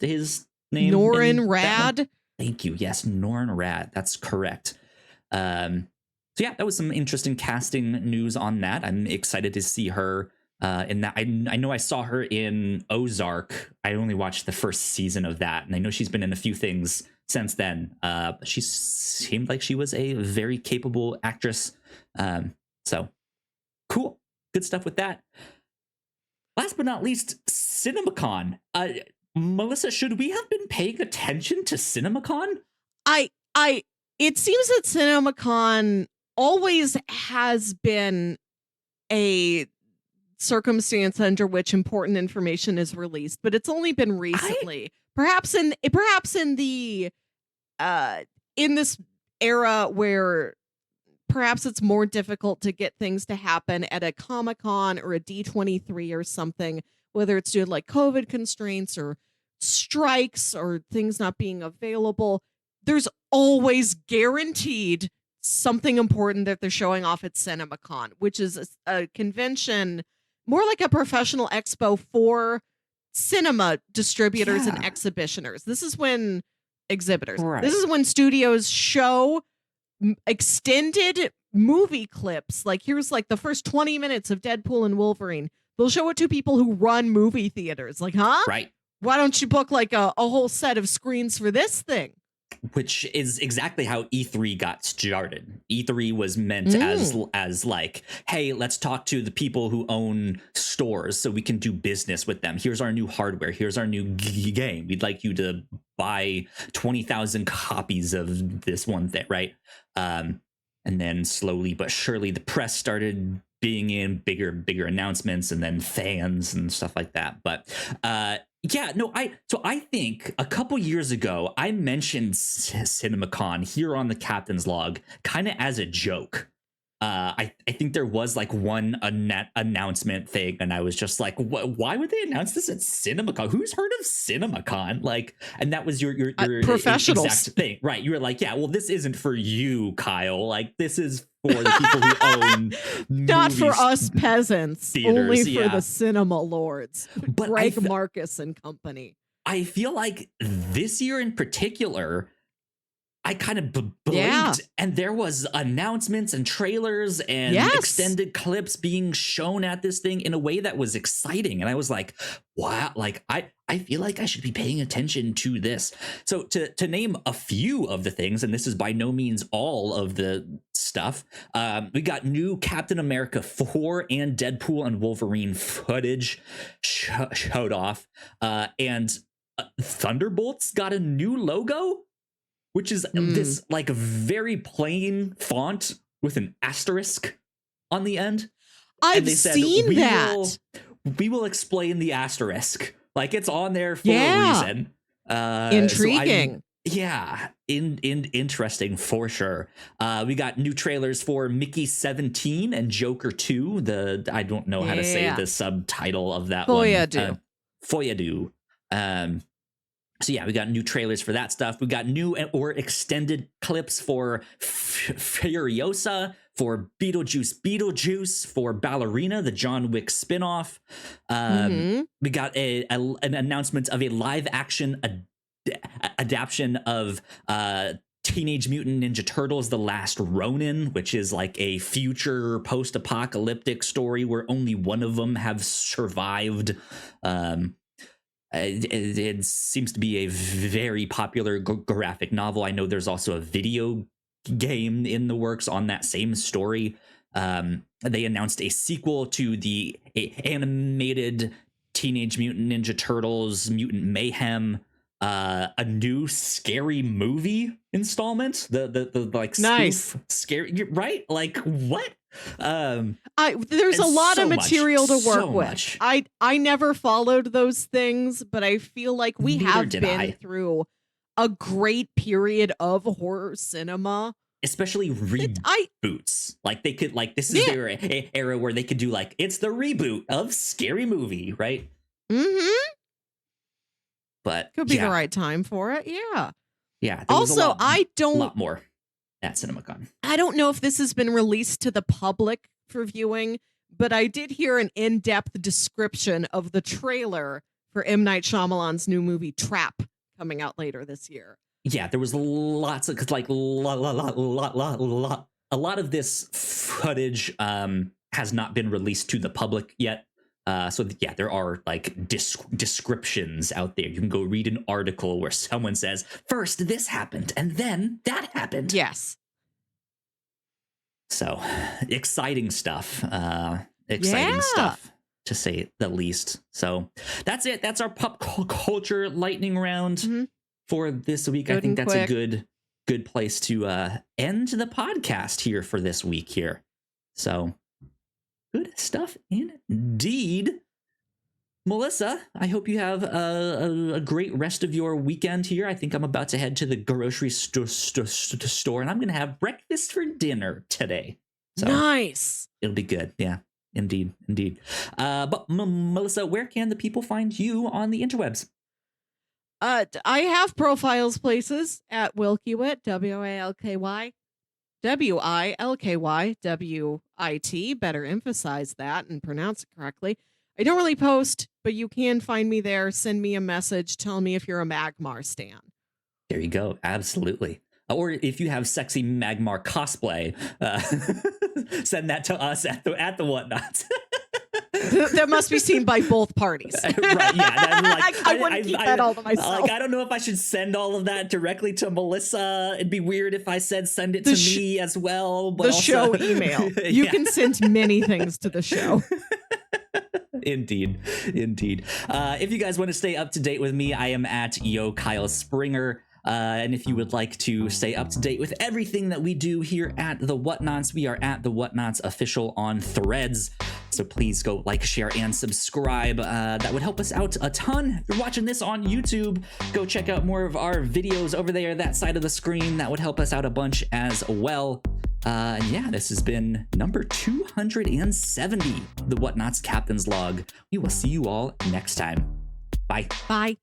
name. Norrin Rad. Thank you. Yes, Norrin Rad. That's correct. So yeah, that was some interesting casting news on that. I'm excited to see her in that. I know I saw her in Ozark. I only watched the first season of that, and I know she's been in a few things since then. She seemed like she was a very capable actress. So cool, good stuff with that. Last but not least, CinemaCon. Melissa, should we have been paying attention to CinemaCon? It seems that CinemaCon always has been a circumstance under which important information is released, but it's only been recently. Perhaps in the in this era where perhaps it's more difficult to get things to happen at a Comic-Con or a D23 or something, whether it's due to like COVID constraints or strikes or things not being available. There's always guaranteed something important that they're showing off at CinemaCon, which is a convention, more like a professional expo for cinema distributors and exhibitioners. This is when exhibitors. Right. This is when studios show extended movie clips. Like here's like the first 20 minutes of Deadpool and Wolverine. They'll show it to people who run movie theaters. Like, huh? Right. Why don't you book like a whole set of screens for this thing? Which is exactly how E3 got started. E3 was meant as like, hey, let's talk to the people who own stores so we can do business with them. Here's our new hardware. Here's our new game. We'd like you to buy 20,000 copies of this one thing, right? And then slowly but surely the press started being in bigger announcements, and then fans and stuff like that. But yeah, no, I think a couple years ago I mentioned CinemaCon here on the Captain's Log kind of as a joke. I think there was like one announcement thing, and I was just like, why would they announce this at CinemaCon? Who's heard of CinemaCon? Like, and that was your professionals exact thing, right? You were like, yeah, well, this isn't for you, Kyle. Like, this is for the people who own not for us peasants, theaters, only for the cinema lords. But Greg Marcus and company. I feel like this year in particular, I kind of blinked, and there was announcements and trailers and extended clips being shown at this thing in a way that was exciting. And I was like, wow, like I feel like I should be paying attention to this. So to name a few of the things, and this is by no means all of the stuff, we got new Captain America 4 and Deadpool and Wolverine footage showed off. And Thunderbolts got a new logo, which is this like very plain font with an asterisk on the end. I've seen that. We will explain the asterisk. Like, it's on there for a reason. Intriguing. Interesting for sure. We got new trailers for Mickey 17 and Joker 2. I don't know how to say the subtitle of that one. Foyadu. So yeah, we got new trailers for that stuff. We got new or extended clips for Furiosa, for Beetlejuice, for Ballerina, the John Wick spinoff. We got an announcement of a live action adaptation of Teenage Mutant Ninja Turtles: The Last Ronin, which is like a future post-apocalyptic story where only one of them have survived. It seems to be a very popular graphic novel. I know there's also a video game in the works on that same story. They announced a sequel to the animated Teenage Mutant Ninja Turtles Mutant Mayhem, a new scary movie installment. The like nice scary, right? Like what? There's a lot of material to work with. I never followed those things, but I feel like we have been through a great period of horror cinema especially reboots. Like they could, like, this is their era where they could do like, it's the reboot of Scary Movie, right? But could be the right time for it. Yeah. Yeah. Also, a lot more at CinemaCon. I don't know if this has been released to the public for viewing, but I did hear an in-depth description of the trailer for M. Night Shyamalan's new movie Trap coming out later this year. Yeah, there was lots of, like, a lot of this footage has not been released to the public yet. So yeah, there are like descriptions out there. You can go read an article where someone says, first this happened and then that happened. Yes. So exciting stuff. Exciting stuff, to say the least. So that's it. That's our pop culture lightning round for this week. I think that's a good place to end the podcast here for this week here. So good stuff indeed. Melissa, I hope you have a great rest of your weekend here. I think I'm about to head to the grocery store and I'm going to have breakfast for dinner today. So nice. It'll be good. Yeah, indeed. But Melissa, where can the people find you on the interwebs? I have profiles places at Wilkywit, WILKY. WILKYWIT. Better emphasize that and pronounce it correctly. I don't really post, but you can find me there. Send me a message. Tell me if you're a Magmar stan. There you go. Absolutely. Or if you have sexy Magmar cosplay, send that to us at the Whatnauts. That must be seen by both parties. Right, yeah. I wouldn't keep that all to myself. Like, I don't know if I should send all of that directly to Melissa. It'd be weird if I send it to me as well. But show email. You can send many things to the show. Indeed. If you guys want to stay up to date with me, I am at Yo Kyle Springer. And if you would like to stay up to date with everything that we do here at the Whatnauts, we are at the Whatnauts Official on Threads. So please go like, share, and subscribe. That would help us out a ton. If you're watching this on YouTube, go check out more of our videos over there, that side of the screen. That would help us out a bunch as well. Yeah, this has been number 270, the Whatnauts Captain's Log. We will see you all next time. Bye. Bye.